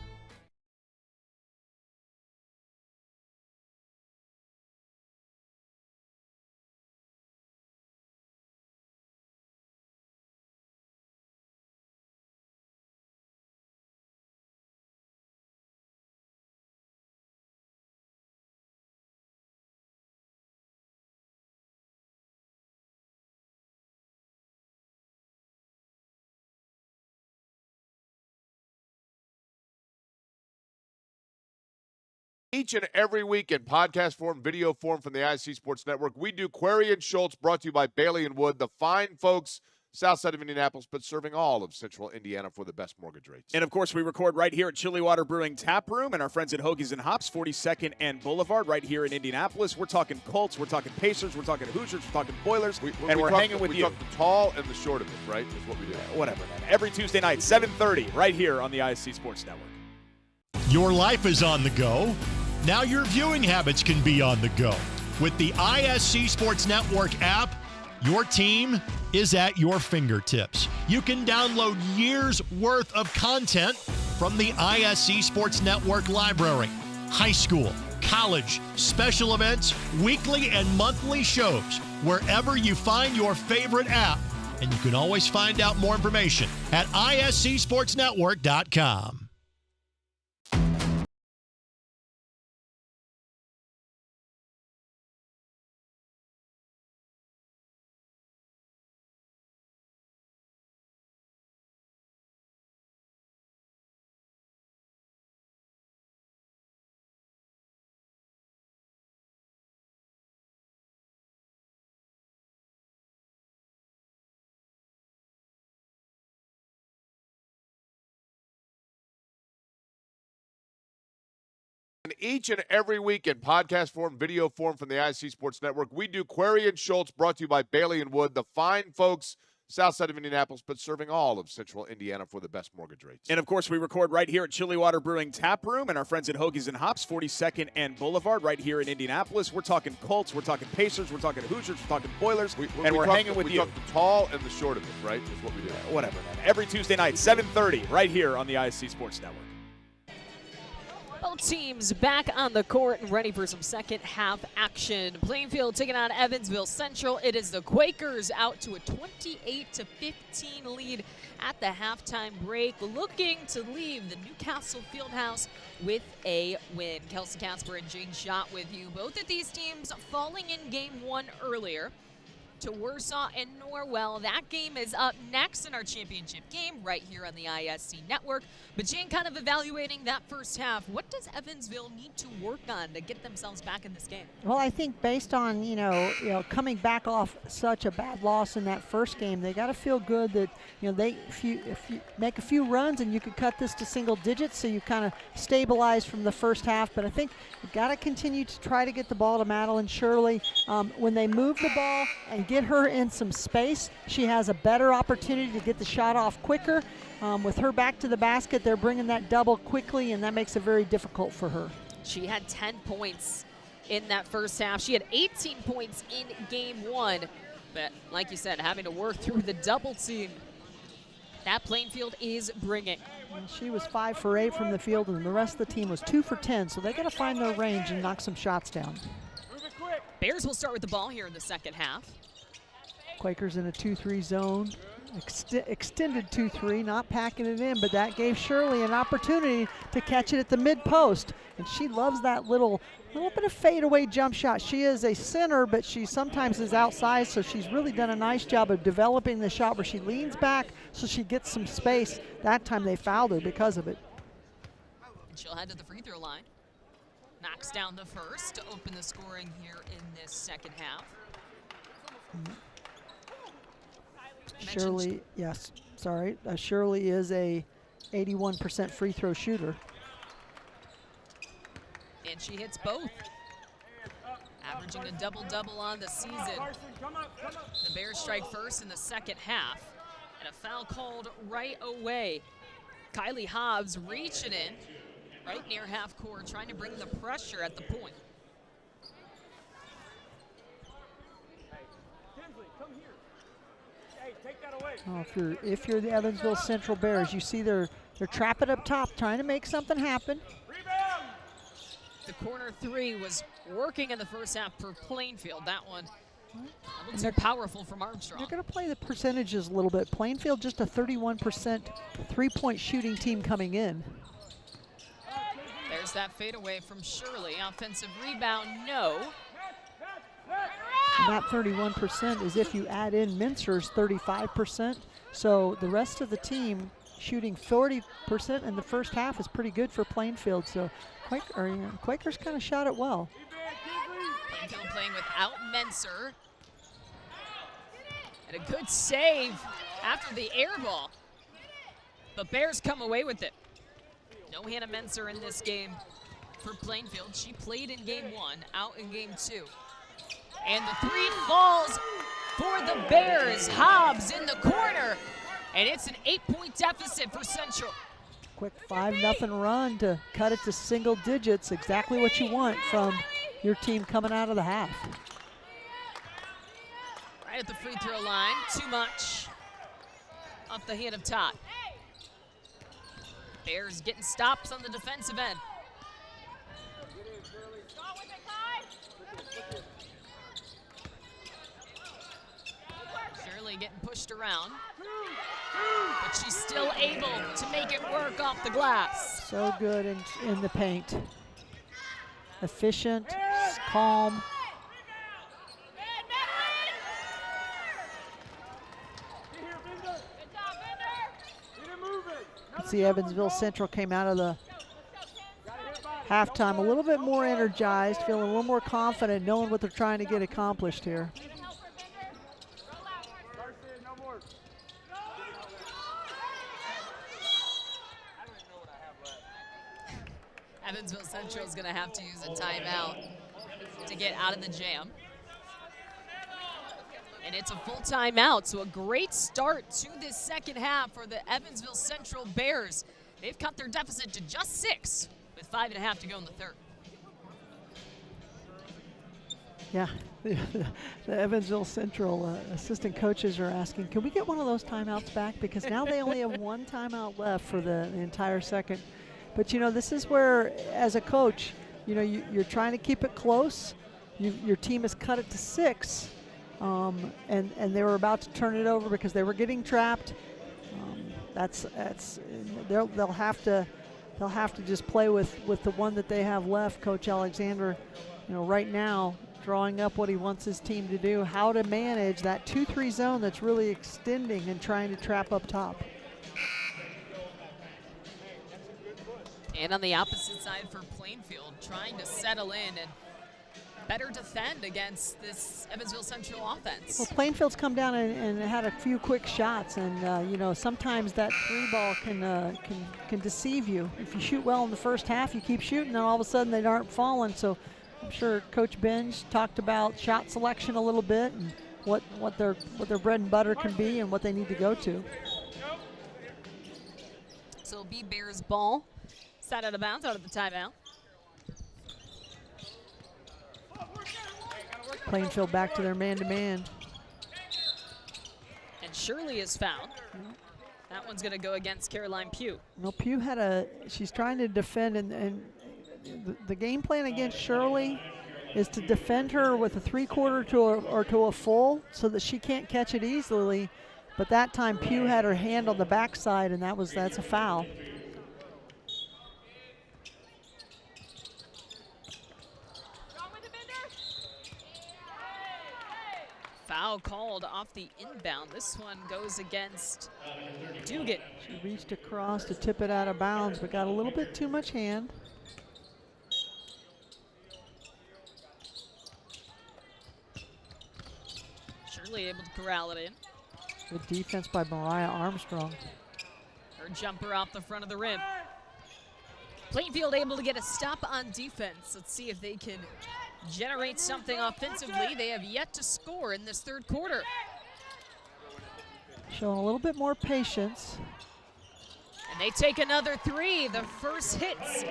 Each and every week in podcast form, video form from the IC Sports Network, we do Query and Schultz, brought to you by Bailey and Wood, the fine folks south side of Indianapolis, but serving all of central Indiana for the best mortgage rates. And, of course, we record right here at Chili Water Brewing Tap Room and our friends at Hoagies and Hops, 42nd and Boulevard, right here in Indianapolis. We're talking Colts, we're talking Pacers, we're talking Hoosiers, we're talking Boilers, and we're hanging with you. We talk the tall and the short of it, right, is what we do. Whatever, man. Every Tuesday night, 7:30, right here on the ISC Sports Network. Your life is on the go. Now your viewing habits can be on the go. With the ISC Sports Network app, your team is at your fingertips. You can download years' worth of content from the ISC Sports Network library. High school, college, special events, weekly and monthly shows, wherever you find your favorite app. And you can always find out more information at iscsportsnetwork.com. And each and every week in podcast form, video form from the ISC Sports Network, we do Query and Schultz, brought to you by Bailey and Wood, the fine folks south side of Indianapolis, but serving all of central Indiana for the best mortgage rates. And, of course, we record right here at Chili Water Brewing Tap Room and our friends at Hoagies and Hops, 42nd and Boulevard, right here in Indianapolis. We're talking Colts, we're talking Pacers, we're talking Hoosiers, we're talking Boilers, and we're hanging with you. We talk the tall and the short of it, right, is what we do. Whatever, man. Every Tuesday night, 7:30, right here on the ISC Sports Network. Both teams back on the court and ready for some second half action. Plainfield taking on Evansville Central. It is the Quakers out to a 28-15 lead at the halftime break, looking to leave the Newcastle Fieldhouse with a win. Kelsey Casper and Jane Schott with you. Both of these teams falling in game one earlier to Warsaw and Norwell. That game is up next in our championship game right here on the ISC Network. But Jane, kind of evaluating that first half, what does Evansville need to work on to get themselves back in this game? Well, I think based on, you know, coming back off such a bad loss in that first game, they got to feel good that, you know, if you make a few runs and you could cut this to single digits, so you kind of stabilize from the first half. But I think you've got to continue to try to get the ball to Madeline Shirley. When they move the ball and get her in some space, she has a better opportunity to get the shot off quicker. With her back to the basket, they're bringing that double quickly, and that makes it very difficult for her. She had 10 points in that first half. She had 18 points in game one. But like you said, having to work through the double team that Plainfield is bringing. And she was 5 for 8 from the field, and the rest of the team was 2 for 10. So they got to find their range and knock some shots down. Bears will start with the ball here in the second half. Quakers in a 2-3 zone. Extended 2-3, not packing it in, but that gave Shirley an opportunity to catch it at the mid-post. And she loves that little bit of fadeaway jump shot. She is a center, but she sometimes is outside, so she's really done a nice job of developing the shot where she leans back so she gets some space. That time they fouled her because of it. And she'll head to the free throw line. Knocks down the first to open the scoring here in this second half. Shirley, yes, sorry. Shirley is a 81% free throw shooter. And she hits both, averaging a double-double on the season. The Bears strike first in the second half, and a foul called right away. Kylie Hobbs reaching in right near half court, trying to bring the pressure at the point. Oh, if you're the Evansville Central Bears, you see they're trapping up top, trying to make something happen. The corner three was working in the first half for Plainfield. That one a little too powerful from Armstrong. They're going to play the percentages a little bit. Plainfield just a 31% three-point shooting team coming in. There's that fadeaway from Shirley. Offensive rebound, no. Not 31% is if you add in Mincer's 35%. So the rest of the team shooting 40% in the first half is pretty good for Plainfield. So Quakers kind of shot it well. Plainfield playing without Menser. And a good save after the air ball. The Bears come away with it. No Hannah Menser in this game for Plainfield. She played in game 1, out in game 2. And the 3 falls for the Bears. Hobbs in the corner, and it's an 8-point deficit for Central. Quick 5-0 run to cut it to single digits. Exactly what you want from your team coming out of the half. Right at the free throw line, too much off the hand of Todd. Bears getting stops on the defensive end. Shirley getting pushed around, but she's still able to make it work off the glass. So good in the paint. Efficient, calm. See, Evansville Central came out of the halftime a little bit more energized, feeling a little more confident, knowing what they're trying to get accomplished here. Evansville Central is going to have to use a timeout to get out of the jam. And it's a full timeout, so a great start to this second half for the Evansville Central Bears. They've cut their deficit to just 6 with 5.5 to go in the third. Yeah, the Evansville Central assistant coaches are asking, can we get one of those timeouts back? Because now they only have 1 timeout left for the entire second. But, you know, this is where, as a coach, you know, you're trying to keep it close. Your team has cut it to 6. And they were about to turn it over because they were getting trapped. They'll have to just play with the one that they have left. Coach Alexander, you know, right now drawing up what he wants his team to do, how to manage that 2-3 zone that's really extending and trying to trap up top. And on the opposite side for Plainfield, trying to settle in and better defend against this Evansville Central offense. Well, Plainfield's come down and had a few quick shots, and you know, sometimes that 3 ball can deceive you. If you shoot well in the first half, you keep shooting, and all of a sudden they aren't falling. So I'm sure Coach Benj talked about shot selection a little bit and what their bread and butter can be and what they need to go to. So it'll be Bears ball, set out of bounds out of the timeout. Plainfield back to their man-to-man. And Shirley is fouled. That one's going to go against Caroline Pugh. No, Pugh she's trying to defend, and the game plan against Shirley is to defend her with a 3/4 to a full so that she can't catch it easily. But that time Pugh had her hand on the backside, and that's a foul. Foul called off the inbound. This one goes against Dugan. She reached across to tip it out of bounds, but got a little bit too much hand. Shirley able to corral it in. Good defense by Mariah Armstrong. Her jumper off the front of the rim. Plainfield able to get a stop on defense. Let's see if they can generate something offensively. They have yet to score in this third quarter. Showing a little bit more patience. And they take another 3, the first hits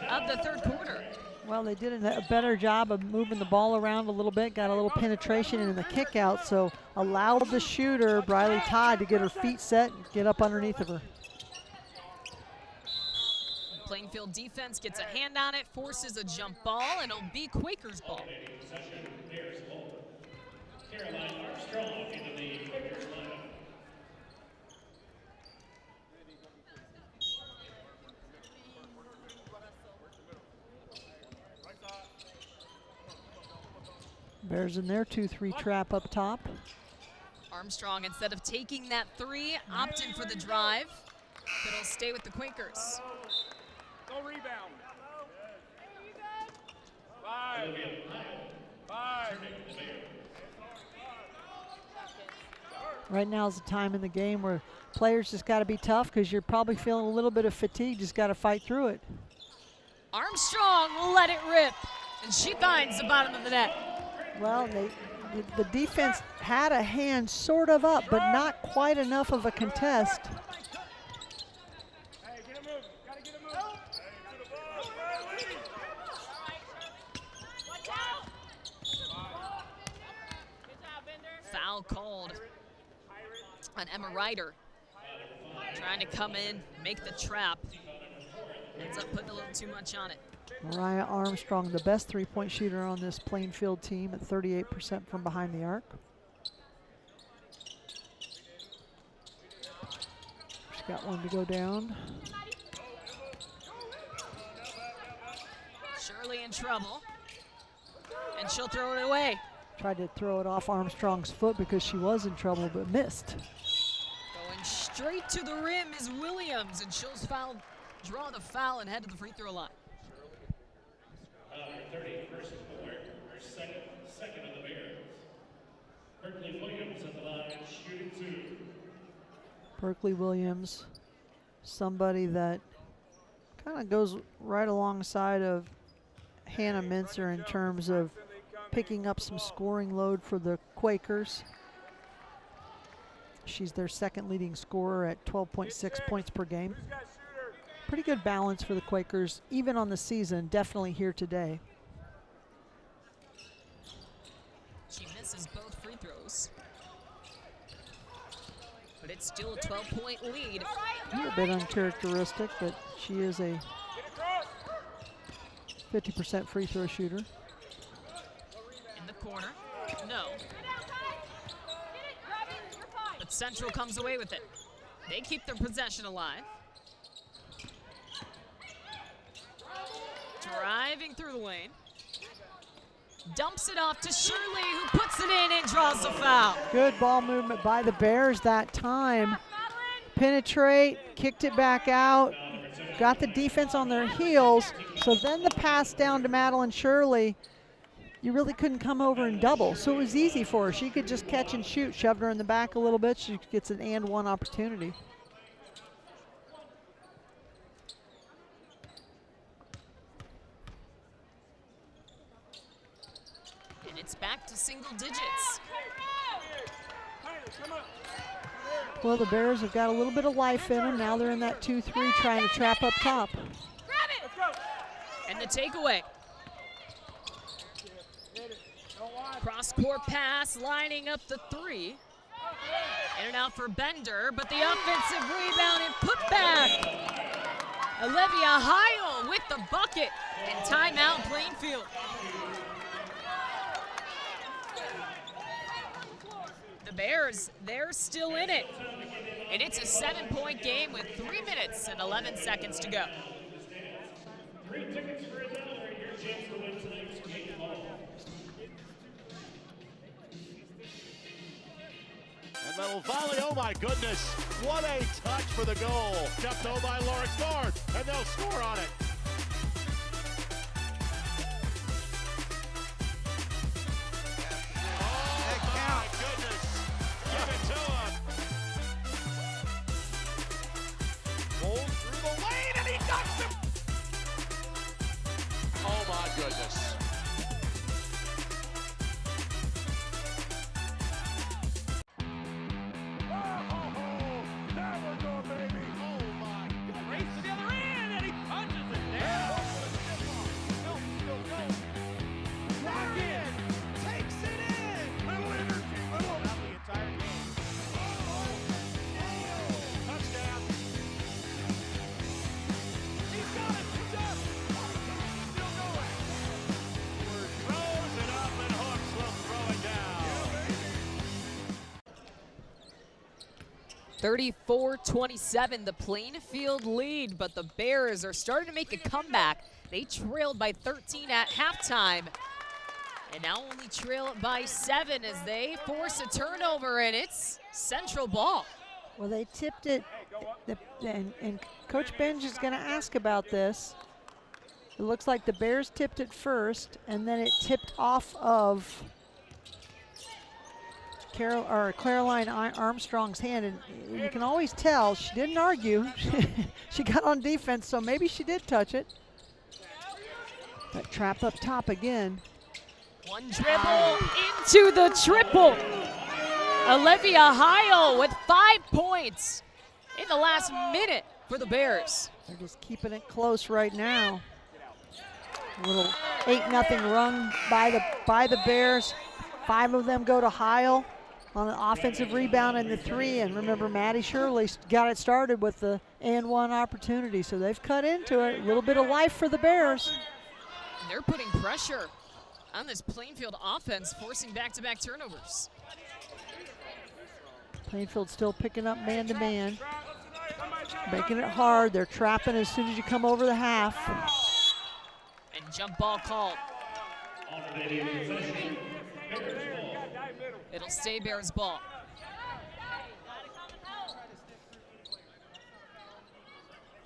of the third quarter. Well, they did a better job of moving the ball around a little bit, got a little penetration in the kick out, so allowed the shooter, Briley Todd, to get her feet set and get up underneath of her. Plainfield defense gets a hand on it, forces a jump ball, and it'll be Quakers ball. Bears in their 2-3 trap up top. Armstrong, instead of taking that 3, opting for the drive, but it'll stay with the Quakers. Go rebound. 5. 5. Right now is the time in the game where players just got to be tough because you're probably feeling a little bit of fatigue. Just got to fight through it. Armstrong will let it rip, and she finds the bottom of the net. Well, the defense had a hand sort of up, but not quite enough of a contest. Foul called on Emma Ryder. Trying to come in, make the trap. Ends up putting a little too much on it. Mariah Armstrong, the best three-point shooter on this Plainfield team at 38% from behind the arc. She's got one to go down. Shirley in trouble, and she'll throw it away. Tried to throw it off Armstrong's foot because she was in trouble, but missed. Going straight to the rim is Williams, and she'll draw the foul and head to the free throw line. 31st forward, our second of the Bears. Berkeley Williams at the line, shooting 2. Berkeley Williams, somebody that kind of goes right alongside of Hannah Mincer in terms of picking up some scoring load for the Quakers. She's their second leading scorer at 12.6 points per game. Pretty good balance for the Quakers, even on the season, definitely here today. She misses both free throws, but it's still a 12-point lead. A bit uncharacteristic, but she is a 50% free throw shooter. In the corner, no. But Central comes away with it. They keep their possession alive. Driving through the lane. Dumps it off to Shirley, who puts it in and draws the foul. Good ball movement by the Bears that time. Penetrate, kicked it back out, got the defense on their heels. So then the pass down to Madeline Shirley, you really couldn't come over and double. So it was easy for her. She could just catch and shoot, shoved her in the back a little bit. She gets an and one opportunity. It's back to single digits. Well, the Bears have got a little bit of life in them. Now they're in that 2-3 trying to trap up top. And the takeaway. Cross-court pass, lining up the 3. In and out for Bender, but the offensive rebound and put back. Olivia Heil with the bucket, and timeout Plainfield. The Bears, they're still in it. And it's a 7-point game with 3 minutes and 11 seconds to go. 3 tickets for $1, your chance to win tonight's game ball. And little volley, oh my goodness. What a touch for the goal. Jumped over by Lawrence North, and they'll score on it. Goodness. There we go, baby. Oh my God. Race to the other end, and he punches it down. Go. Lock in. Takes it in. Little energy. Little. Not the entire game. Touchdown. He's got it. He's up. Still going. Throws it up, and Hooks will throw it down. 34-27, the Plainfield lead, but the Bears are starting to make a comeback. They trailed by 13 at halftime, and now only trail it by 7 as they force a turnover, and it's Central ball. Well, they tipped it, and Coach Benj is going to ask about this. It looks like the Bears tipped it first, and then it tipped off of Caroline Armstrong's hand, and you can always tell she didn't argue. She got on defense, so maybe she did touch it. That trap up top again. One dribble into the triple. Olivia Heil with 5 points in the last minute for the Bears. They're just keeping it close right now. A little 8-0 run by the Bears. 5 of them go to Heil on an offensive rebound and the 3. And remember, Maddie Shirley got it started with the and 1 opportunity. So they've cut into it. A little bit of life for the Bears. And they're putting pressure on this Plainfield offense, forcing back-to-back turnovers. Plainfield still picking up man-to-man. Making it hard. They're trapping as soon as you come over the half. And jump ball called. It'll stay Bears ball.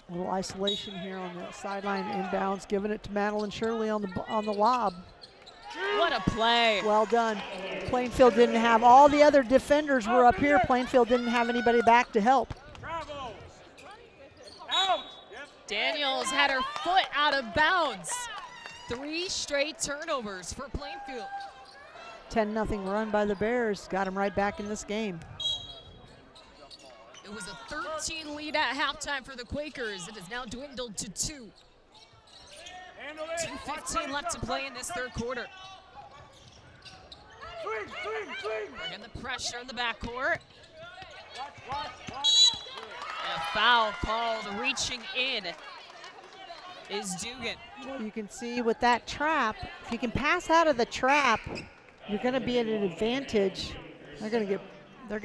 A little isolation here on the sideline inbounds, giving it to Madeline Shirley on the lob. What a play. Well done. Plainfield didn't have, all the other defenders were up here. Plainfield didn't have anybody back to help. Daniels had her foot out of bounds. 3 straight turnovers for Plainfield. 10-0 run by the Bears. Got them right back in this game. It was a 13 lead at halftime for the Quakers. It has now dwindled to 2. 2:15 left to play in this third quarter. Bringing the pressure in the backcourt. And a foul called reaching in is Dugan. Well, you can see with that trap, if you can pass out of the trap, you're going to be at an advantage. They're going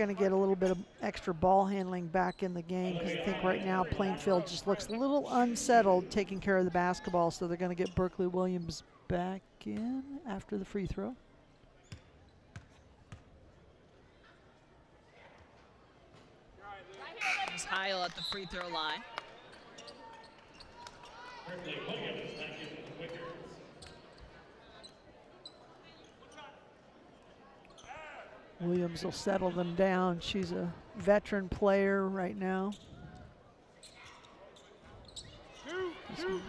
to get a little bit of extra ball handling back in the game, because I think right now Plainfield just looks a little unsettled taking care of the basketball, so they're going to get Berkeley Williams back in after the free throw. There's Heil at the free throw line. Williams will settle them down. She's a veteran player right now. An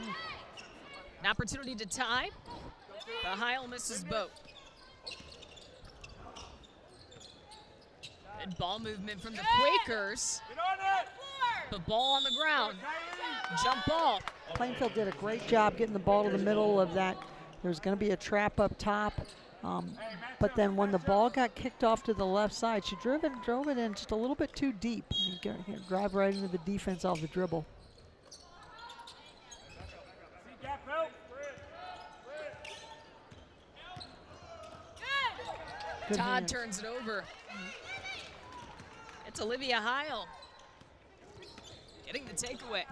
opportunity to tie, but Heil misses both. And ball movement from the Quakers. The ball on the ground. Jump ball. Plainfield did a great job getting the ball to the middle of that. There's going to be a trap up top. But then when the ball got kicked off to the left side, she drove it in just a little bit too deep. You can drive right into the defense off the dribble. Good Todd hands. turns it over. It's Olivia Heil getting the takeaway.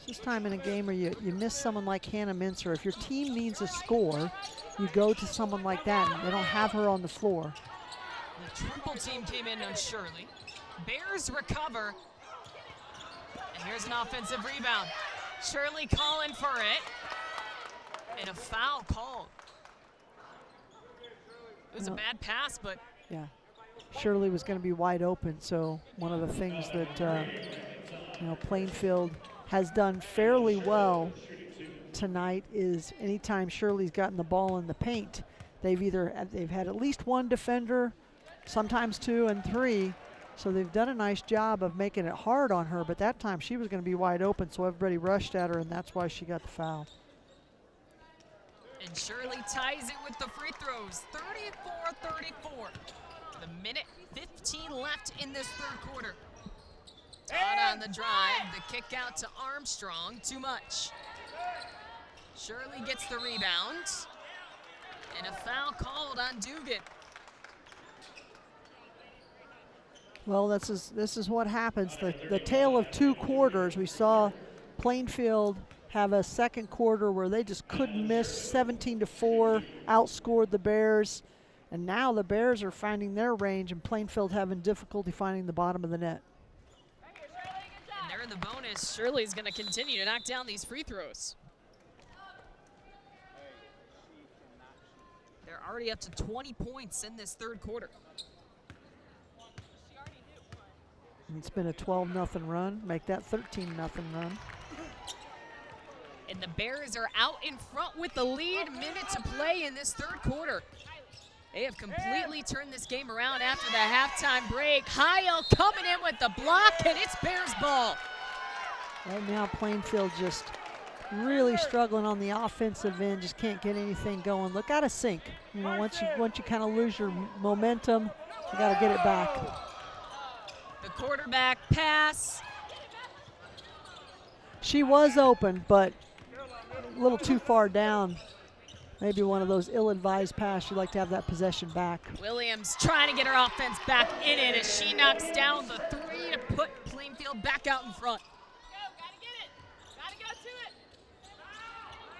This time in a game where you miss someone like Hannah Mincer. If your team needs a score, you go to someone like that, and they don't have her on the floor. The triple team came in on Shirley. Bears recover. And here's an offensive rebound. Shirley calling for it. And a foul called. It was a bad pass, but yeah, Shirley was going to be wide open. So one of the things that Plainfield has done fairly well tonight is anytime Shirley's gotten the ball in the paint, they've had at least one defender, sometimes 2 and 3. So they've done a nice job of making it hard on her. But that time she was going to be wide open, so everybody rushed at her, and that's why she got the foul. And Shirley ties it with the free throws, 34-34. The minute 15 left in this third quarter. Todd on the drive, the kick out to Armstrong, too much. Shirley gets the rebound, and a foul called on Dugan. Well, this is what happens. The tale of 2 quarters. We saw Plainfield have a second quarter where they just couldn't miss. 17-4, outscored the Bears. And now the Bears are finding their range, and Plainfield having difficulty finding the bottom of the net. And they're in the bonus. Shirley's going to continue to knock down these free throws. They're They're already up to 20 points in this third quarter. It's been a 12-0 run. Make that 13-0 run. And the Bears are out in front with the lead. Minute to play in this third quarter. They have completely turned this game around after the halftime break. Heil coming in with the block, and it's Bears ball. Right now, Plainfield just really struggling on the offensive end. Just can't get anything going. Look out of sync. You know, once you kind of lose your momentum, you got to get it back. The quarterback pass. She was open, but a little too far down. Maybe one of those ill-advised passes. You'd like to have that possession back. Williams trying to get her offense back in it as she knocks down the three to put Plainfield back out in front.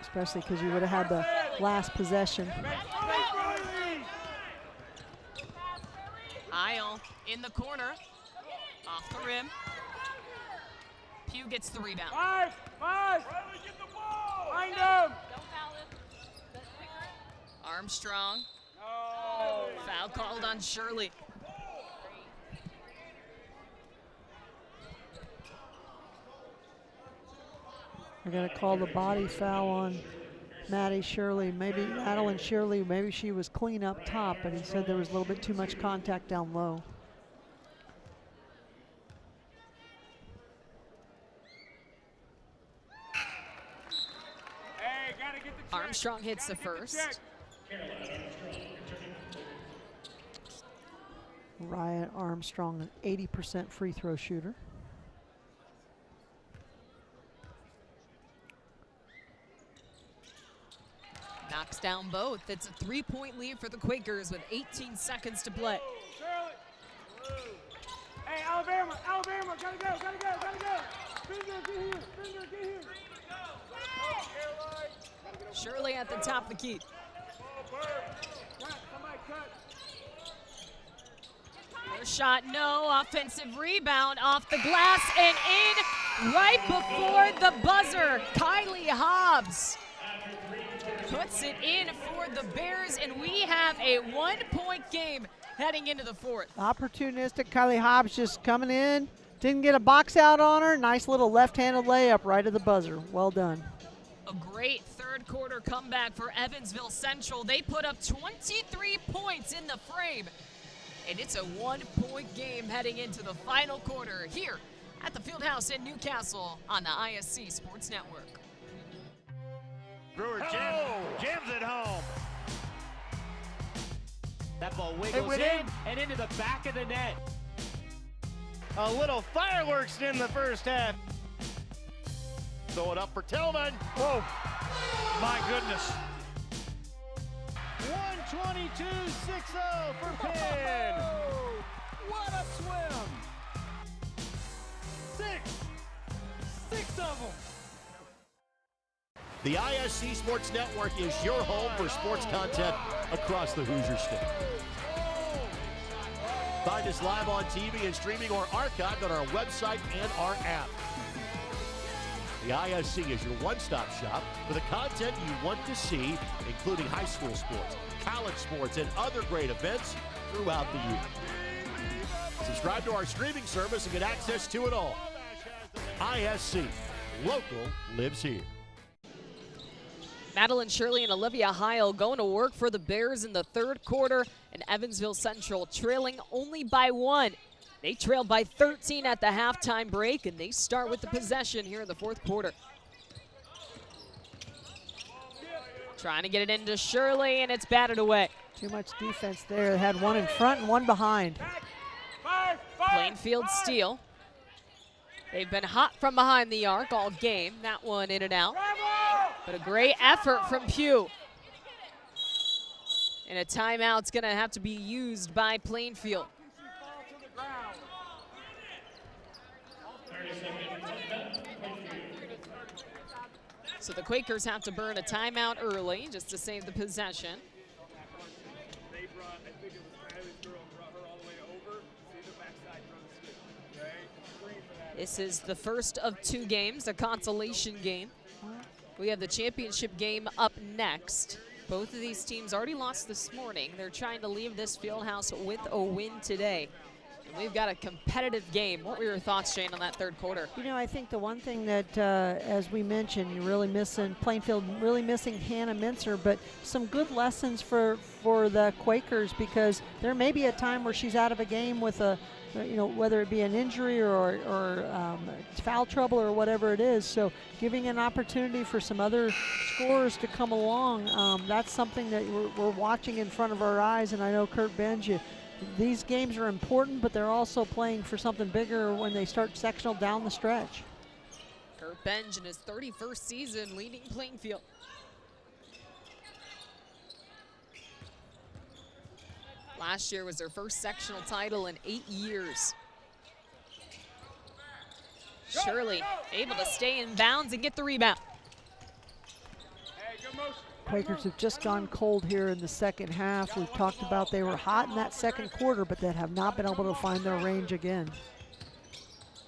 Especially because you would have had the last possession. Heil in the corner, off the rim. Pugh gets the rebound. Five. Find him. Armstrong. No. Foul called on Shirley. They're going to call the body foul on Maddie Shirley. Maybe Madeline Shirley, maybe she was clean up top, but he said there was a little bit too much contact down low. Hey, gotta get the check. Armstrong hits the first. Ryan Armstrong, an 80% free throw shooter. Knocks down both. It's a 3-point lead for the Quakers with 18 seconds to play. Hey, Alabama, gotta go. Finger, get here. Shirley at the top of the key. Her shot, no. Offensive rebound off the glass and in right before the buzzer. Kylie Hobbs puts it in for the Bears, and we have a 1-point game heading into the fourth. Opportunistic Kylie Hobbs just coming in. Didn't get a box out on her. Nice little left-handed layup right at the buzzer. Well done. A great third quarter comeback for Evansville Central. They put up 23 points in the frame. And it's a 1-point game heading into the final quarter here at the Fieldhouse in Newcastle on the ISC Sports Network. Brewer jams it home. That ball wiggles in and into the back of the net. A little fireworks in the first half. Throw it up for Tillman. Whoa, my goodness. 122-6-0 for Penn. What a swim. Six of them. The ISC Sports Network is your home for sports content across the Hoosier State. Find us live on TV and streaming or archived on our website and our app. The ISC is your one-stop shop for the content you want to see, including high school sports, college sports, and other great events throughout the year. Subscribe to our streaming service and get access to it all. ISC, local lives here. Madeline Shirley and Olivia Heil going to work for the Bears in the third quarter, and Evansville Central trailing only by 1. They trailed by 13 at the halftime break, and they start with the possession here in the fourth quarter. Trying to get it into Shirley, and it's batted away. Too much defense there. They had one in front and one behind. Plainfield steal. They've been hot from behind the arc all game. That one in and out. But a great effort from Pugh. And a timeout's going to have to be used by Plainfield. So the Quakers have to burn a timeout early just to save the possession. This is the first of 2 games, a consolation game. We have the championship game up next. Both of these teams already lost this morning. They're trying to leave this field house with a win today. And we've got a competitive game. What were your thoughts, Shane, on that third quarter? You know, I think the one thing that, as we mentioned, you're really missing Plainfield, really missing Hannah Mincer, but some good lessons for the Quakers, because there may be a time where she's out of a game with a, you know, whether it be an injury or foul trouble or whatever it is. So giving an opportunity for some other scorers to come along, that's something that we're watching in front of our eyes. And I know Kurt Benj, these games are important, but they're also playing for something bigger when they start sectional down the stretch. Kurt Benj in his 31st season leading Plainfield. Last year was their first sectional title in 8 years. Shirley able to stay in bounds and get the rebound. Quakers have just gone cold here in the second half. We've talked about they were hot in that second quarter, but they have not been able to find their range again.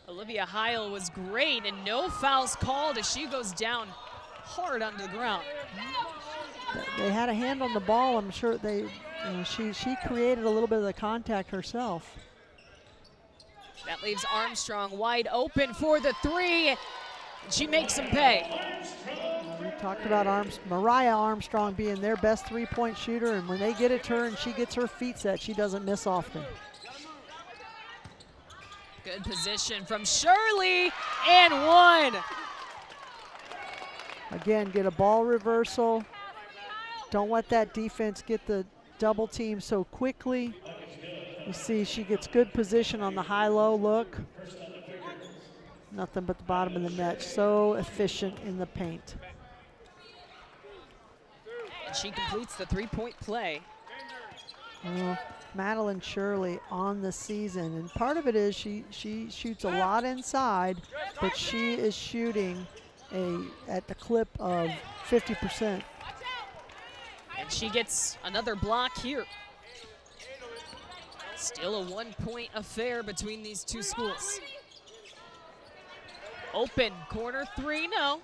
Olivia Heil was great, and no fouls called as she goes down hard onto the ground. They had a hand on the ball. I'm sure they, you know, she created a little bit of the contact herself. That leaves Armstrong wide open for the three. She makes them pay. We talked about Mariah Armstrong being their best three-point shooter, and when they get it to her and she gets her feet set, she doesn't miss often. Good position from Shirley, and one. Again, get a ball reversal. Don't let that defense get the double team so quickly. You see she gets good position on the high-low look. Nothing but the bottom of the net. So efficient in the paint. And she completes the three-point play. Madeline Shirley on the season, and part of it is she shoots a lot inside, but she is shooting at the clip of 50%. And she gets another block here. Still a one-point affair between these two schools. Open, corner three, no.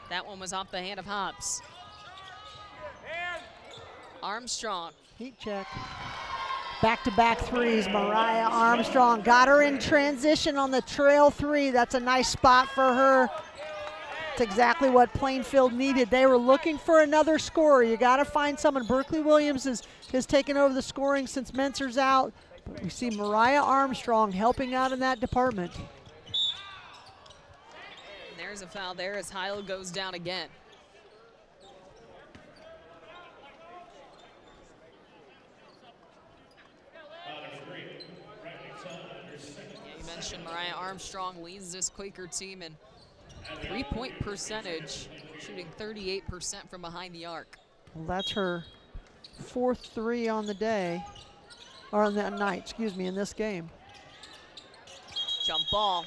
That one was off the hand of Hobbs. Armstrong. Heat check. Back-to-back threes, Mariah Armstrong. Got her in transition on the trail three. That's a nice spot for her. It's exactly what Plainfield needed. They were looking for another scorer. You got to find someone. Berkeley Williams has taken over the scoring since Mentzer's out. But we see Mariah Armstrong helping out in that department. And there's a foul there as Heil goes down again. You mentioned Mariah Armstrong leads this Quaker team in three-point percentage, shooting 38% from behind the arc. Well, that's her fourth three on the day, or on that night, excuse me, in this game. Jump ball.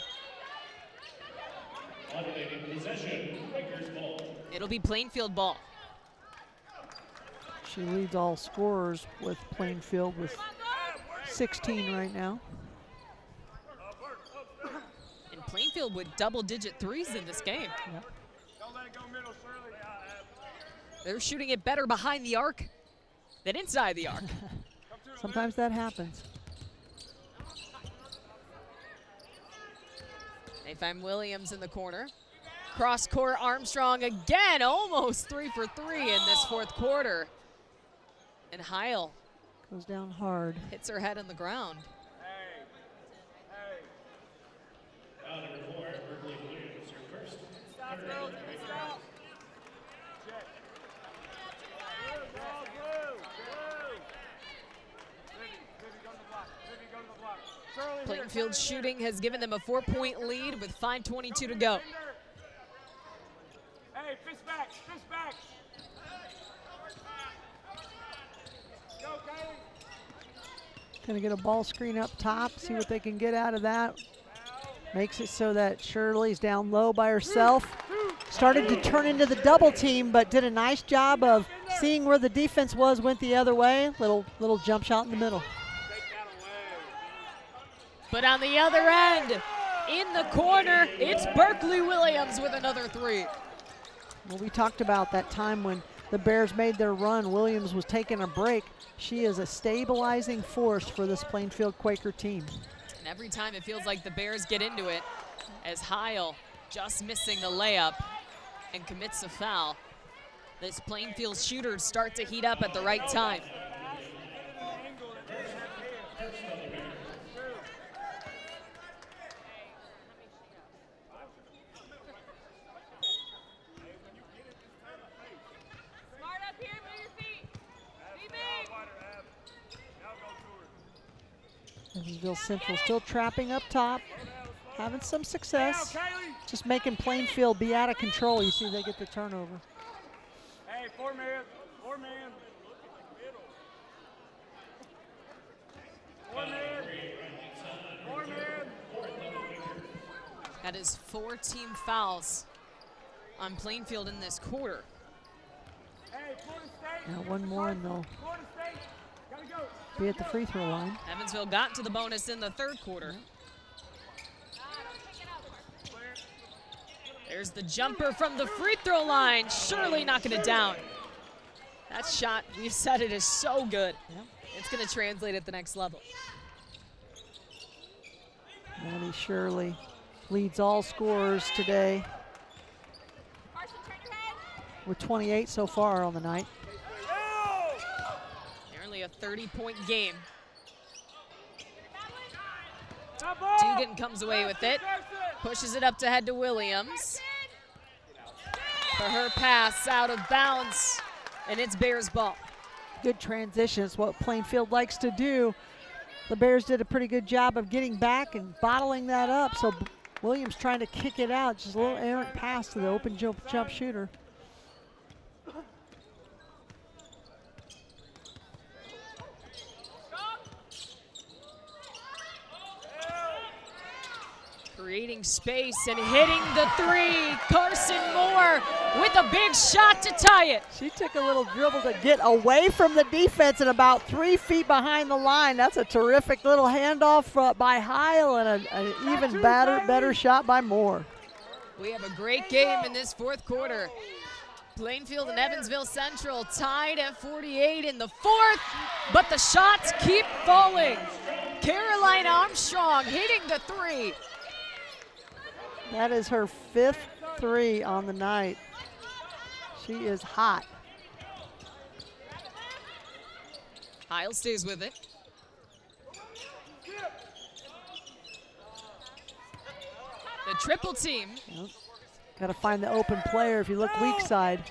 It'll be Plainfield ball. She leads all scorers with Plainfield with 16 right now. And Plainfield with double-digit threes in this game. Yep. They're shooting it better behind the arc than inside the arc. Sometimes that happens. They find Williams in the corner. Cross court Armstrong again, almost 3 for 3 in this fourth quarter. And Heil goes down hard. Hits her head on the ground. Plainfield's shooting has given them a 4-point lead with 5:22 to go. Hey, fist back, fist back. Go, Kylie. Gonna get a ball screen up top, see what they can get out of that. Makes it so that Shirley's down low by herself. Started to turn into the double team, but did a nice job of seeing where the defense was, went the other way. Little jump shot in the middle. But on the other end, in the corner, it's Berkeley Williams with another three. Well, we talked about that time when the Bears made their run. Williams was taking a break. She is a stabilizing force for this Plainfield Quaker team. And every time it feels like the Bears get into it, as Heil just missing the layup and commits a foul. This Plainfield shooters start to heat up at the right time. Evansville Central still trapping up top, having some success, just making Plainfield be out of control. You see they get the turnover. Hey, 4-man, 4-man. 4-man. 4-man. That is 4 team fouls on Plainfield in this quarter. Hey, Florida State. Now one more and they'll Florida State. Gotta go. be at the free throw line. Evansville got to the bonus in the third quarter. There's the jumper from the free throw line. Surely knocking it down. That shot, we've said it, is so good. Yep. It's going to translate at the next level. Maddie Shirley leads all scorers today with 28 so far on the night. Nearly a 30-point game. Dugan comes away with it. Pushes it up to head to Williams. For her pass out of bounds, and it's Bears ball. Good transition. It's what Plainfield likes to do. The Bears did a pretty good job of getting back and bottling that up. So Williams trying to kick it out. Just a little errant pass to the open jump shooter. Creating space and hitting the three. Carson Moore with a big shot to tie it. She took a little dribble to get away from the defense and about 3 feet behind the line. That's a terrific little handoff by Heil and an even better shot by Moore. We have a great game in this fourth quarter. Plainfield and Evansville Central tied at 48 in the fourth, but the shots keep falling. Caroline Armstrong hitting the three. That is her 5th three on the night. She is hot. Heil stays with it. The triple team. Yep. Got to find the open player if you look weak side.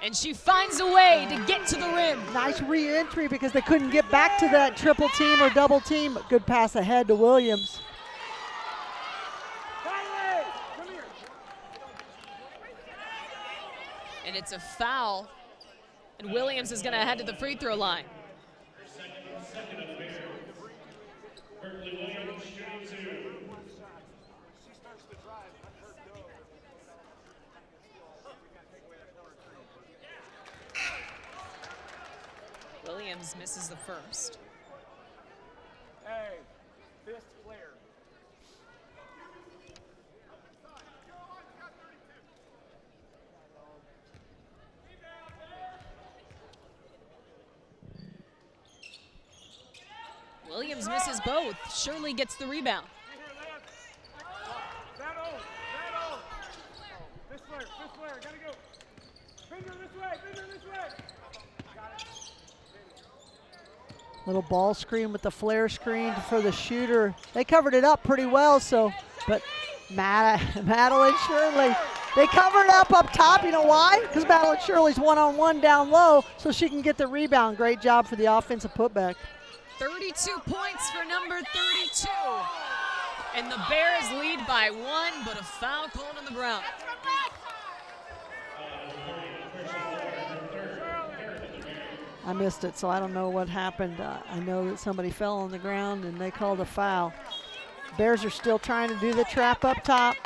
And she finds a way to get to the rim. Nice re-entry because they couldn't get back to that triple team or double team. But good pass ahead to Williams. And it's a foul. And Williams is going to head to the free throw line. Williams misses the first. Hey, fist flare. Williams misses both. Shirley gets the rebound. Fist flare, gotta go. Finger this way. Little ball screen with the flare screen for the shooter. They covered it up pretty well, but Madeline Shirley, they covered up top. You know why? Because Madeline Shirley's one-on-one down low, so she can get the rebound. Great job for the offensive putback. 32 points for number 32. And the Bears lead by 1, but a foul called on the Browns. I missed it, so I don't know what happened. I know that somebody fell on the ground and they called a foul. Bears are still trying to do the trap up top.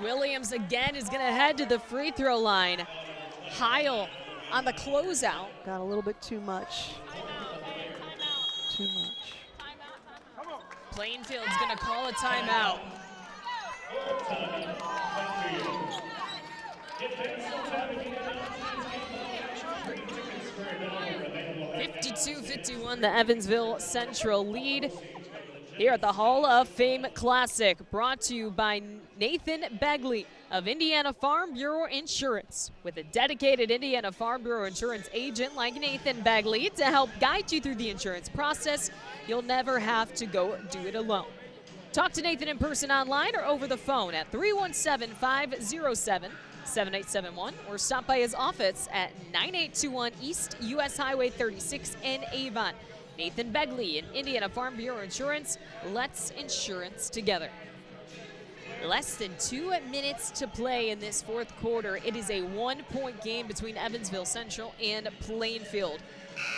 Williams again is going to head to the free throw line. Heil on the closeout. Got a little bit too much. Too much. Plainfield's going to call a timeout. 52-51, the Evansville Central lead here at the Hall of Fame Classic, brought to you by Nathan Begley of Indiana Farm Bureau Insurance. With a dedicated Indiana Farm Bureau Insurance agent like Nathan Begley to help guide you through the insurance process, you'll never have to go do it alone. Talk to Nathan in person, online, or over the phone at 317-507-7871, or stop by his office at 9821 East US Highway 36 in Avon. Nathan Begley and Indiana Farm Bureau Insurance, let's insurance together. Less than 2 minutes to play in this fourth quarter. It is a 1-point game between Evansville Central and Plainfield.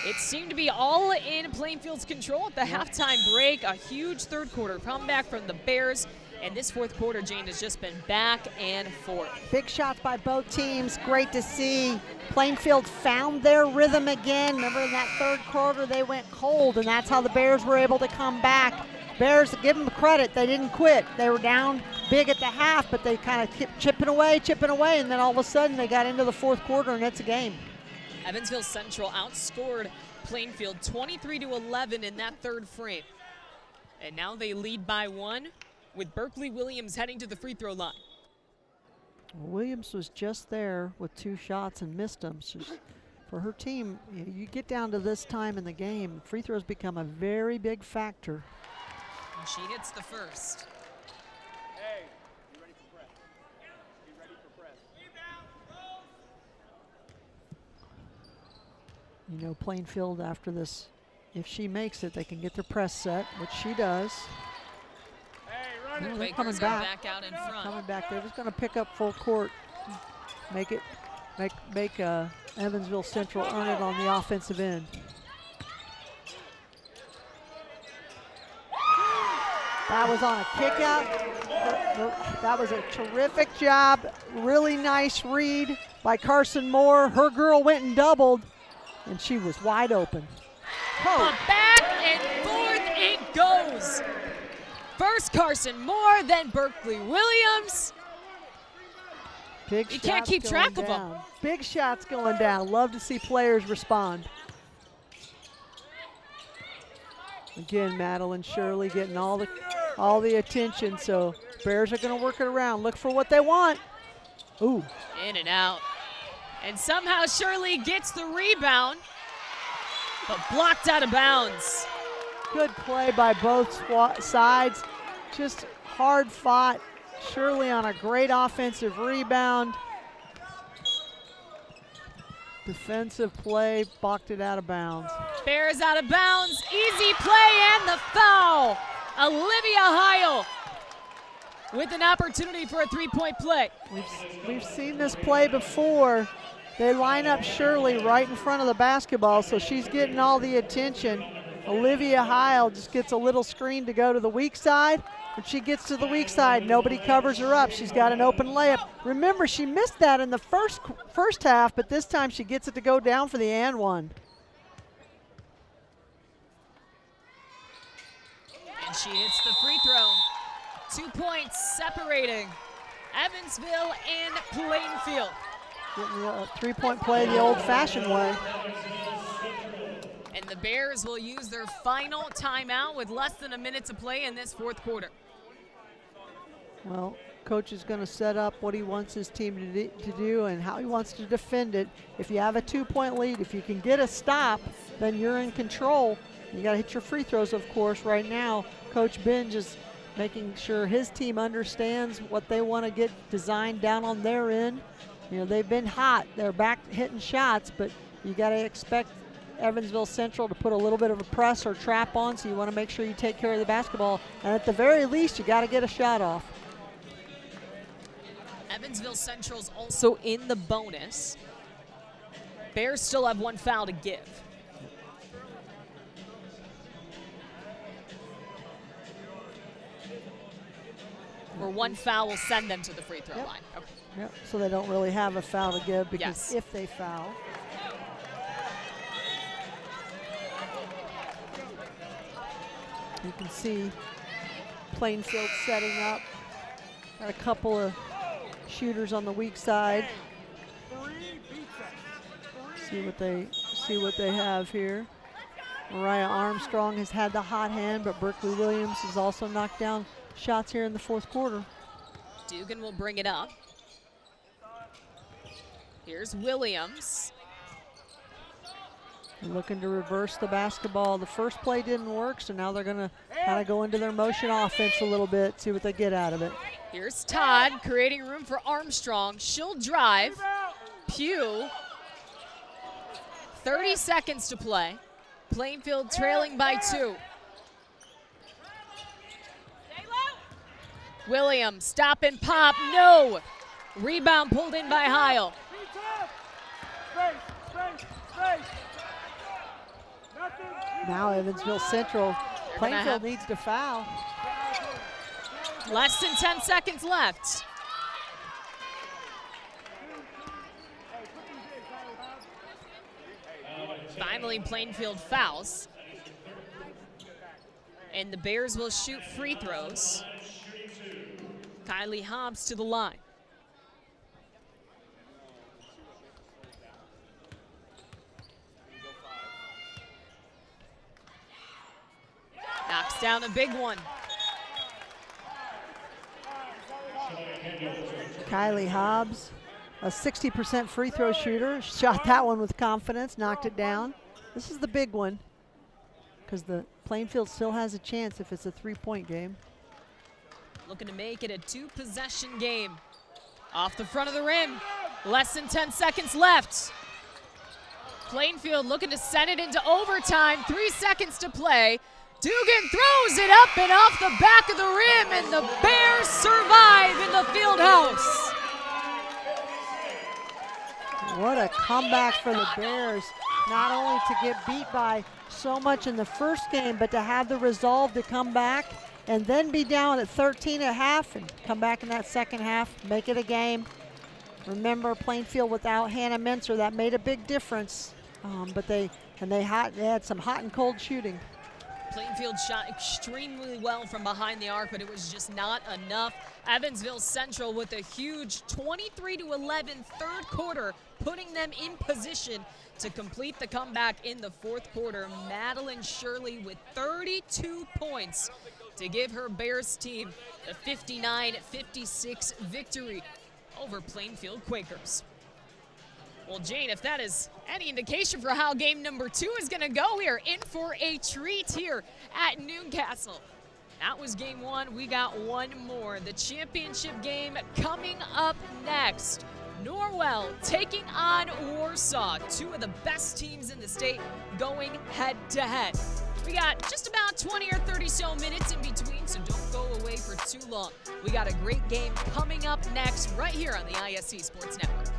It seemed to be all in Plainfield's control at the halftime break. A huge third quarter comeback from the Bears. And this fourth quarter, Jane, has just been back and forth. Big shots by both teams. Great to see. Plainfield found their rhythm again. Remember in that third quarter, they went cold, and that's how the Bears were able to come back. Bears, give them credit, they didn't quit. They were down big at the half, but they kind of kept chipping away, and then all of a sudden they got into the fourth quarter, and it's a game. Evansville Central outscored Plainfield 23-11 in that third frame. And now they lead by 1, with Berkeley Williams heading to the free throw line. Williams was just there with 2 shots and missed them. So for her team, you get down to this time in the game, free throws become a very big factor. And she hits the first. Hey, you ready for press? Be ready for press. You know, Plainfield after this, if she makes it, they can get their press set, which she does. They're coming back out in front. Coming back. They're just going to pick up full court, make Evansville Central earn it on the offensive end. That was on a kick out. That was a terrific job. Really nice read by Carson Moore. Her girl went and doubled, and she was wide open. Oh. Back and forth it goes. First Carson Moore, then Berkeley Williams. You can't keep track of them. Big shots going down. Love to see players respond. Again, Madeline Shirley getting all the attention, so Bears are going to work it around. Look for what they want. Ooh. In and out. And somehow Shirley gets the rebound, but blocked out of bounds. Good play by both sides. Just hard fought. Shirley on a great offensive rebound. Defensive play, blocked it out of bounds. Bears out of bounds. Easy play and the foul. Olivia Heil with an opportunity for a 3-point play. We've seen this play before. They line up Shirley right in front of the basketball, so she's getting all the attention. Olivia Heil just gets a little screen to go to the weak side. When she gets to the weak side, nobody covers her up. She's got an open layup. Remember, she missed that in the first half, but this time she gets it to go down for the and one. And she hits the free throw. 2 points separating Evansville and Plainfield. Getting a 3-point play the old-fashioned way. And the Bears will use their final timeout with less than a minute to play in this fourth quarter. Well, coach is going to set up what he wants his team to do and how he wants to defend it. If you have a 2-point lead, if you can get a stop, then you're in control. You got to hit your free throws, of course. Right now, Coach Binge is making sure his team understands what they want to get designed down on their end. You know, they've been hot. They're back hitting shots, but you got to expect Evansville Central to put a little bit of a press or trap on, so you want to make sure you take care of the basketball. And at the very least, you got to get a shot off. Evansville Central's also in the bonus. Bears still have 1 foul to give. Or 1 foul will send them to the free throw line. Okay. Yep, so they don't really have a foul to give, because if they foul, you can see Plainfield setting up. Got a couple of shooters on the weak side. See what they have here. Mariah Armstrong has had the hot hand, but Berkeley Williams has also knocked down shots here in the fourth quarter. Dugan will bring it up. Here's Williams. They're looking to reverse the basketball. The first play didn't work, so now they're going to kind of go into their motion offense a little bit, see what they get out of it. Here's Todd creating room for Armstrong. She'll drive. Pugh. 30 seconds to play. Plainfield trailing by 2. Williams, stop and pop, no. Rebound pulled in by Heil. Now Evansville Central, Plainfield needs to foul. Less than 10 seconds left. Finally, Plainfield fouls. And the Bears will shoot free throws. Kylie Hobbs to the line. Knocks down a big one. Kylie Hobbs, a 60% free throw shooter, shot that one with confidence, knocked it down. This is the big one because the Plainfield still has a chance if it's a 3-point game. Looking to make it a 2-possession game. Off the front of the rim, less than 10 seconds left. Plainfield looking to send it into overtime, 3 seconds to play. Dugan throws it up and off the back of the rim, and the Bears survive in the field house. What a comeback for the Bears. Not only to get beat by so much in the first game, but to have the resolve to come back and then be down at 13 at half and come back in that second half, make it a game. Remember, Plainfield without Hannah Mincer, that made a big difference. But they had some hot and cold shooting. Plainfield shot extremely well from behind the arc, but it was just not enough. Evansville Central with a huge 23-11 third quarter, putting them in position to complete the comeback in the fourth quarter. Madeline Shirley with 32 points to give her Bears team a 59-56 victory over Plainfield Quakers. Well, Jane, if that is any indication for how game number 2 is going to go, we are in for a treat here at Newcastle. That was game 1. We got one more. The championship game coming up next. Norwell taking on Warsaw, 2 of the best teams in the state going head-to-head. We got just about 20 or 30 so minutes in between, so don't go away for too long. We got a great game coming up next right here on the ISC Sports Network.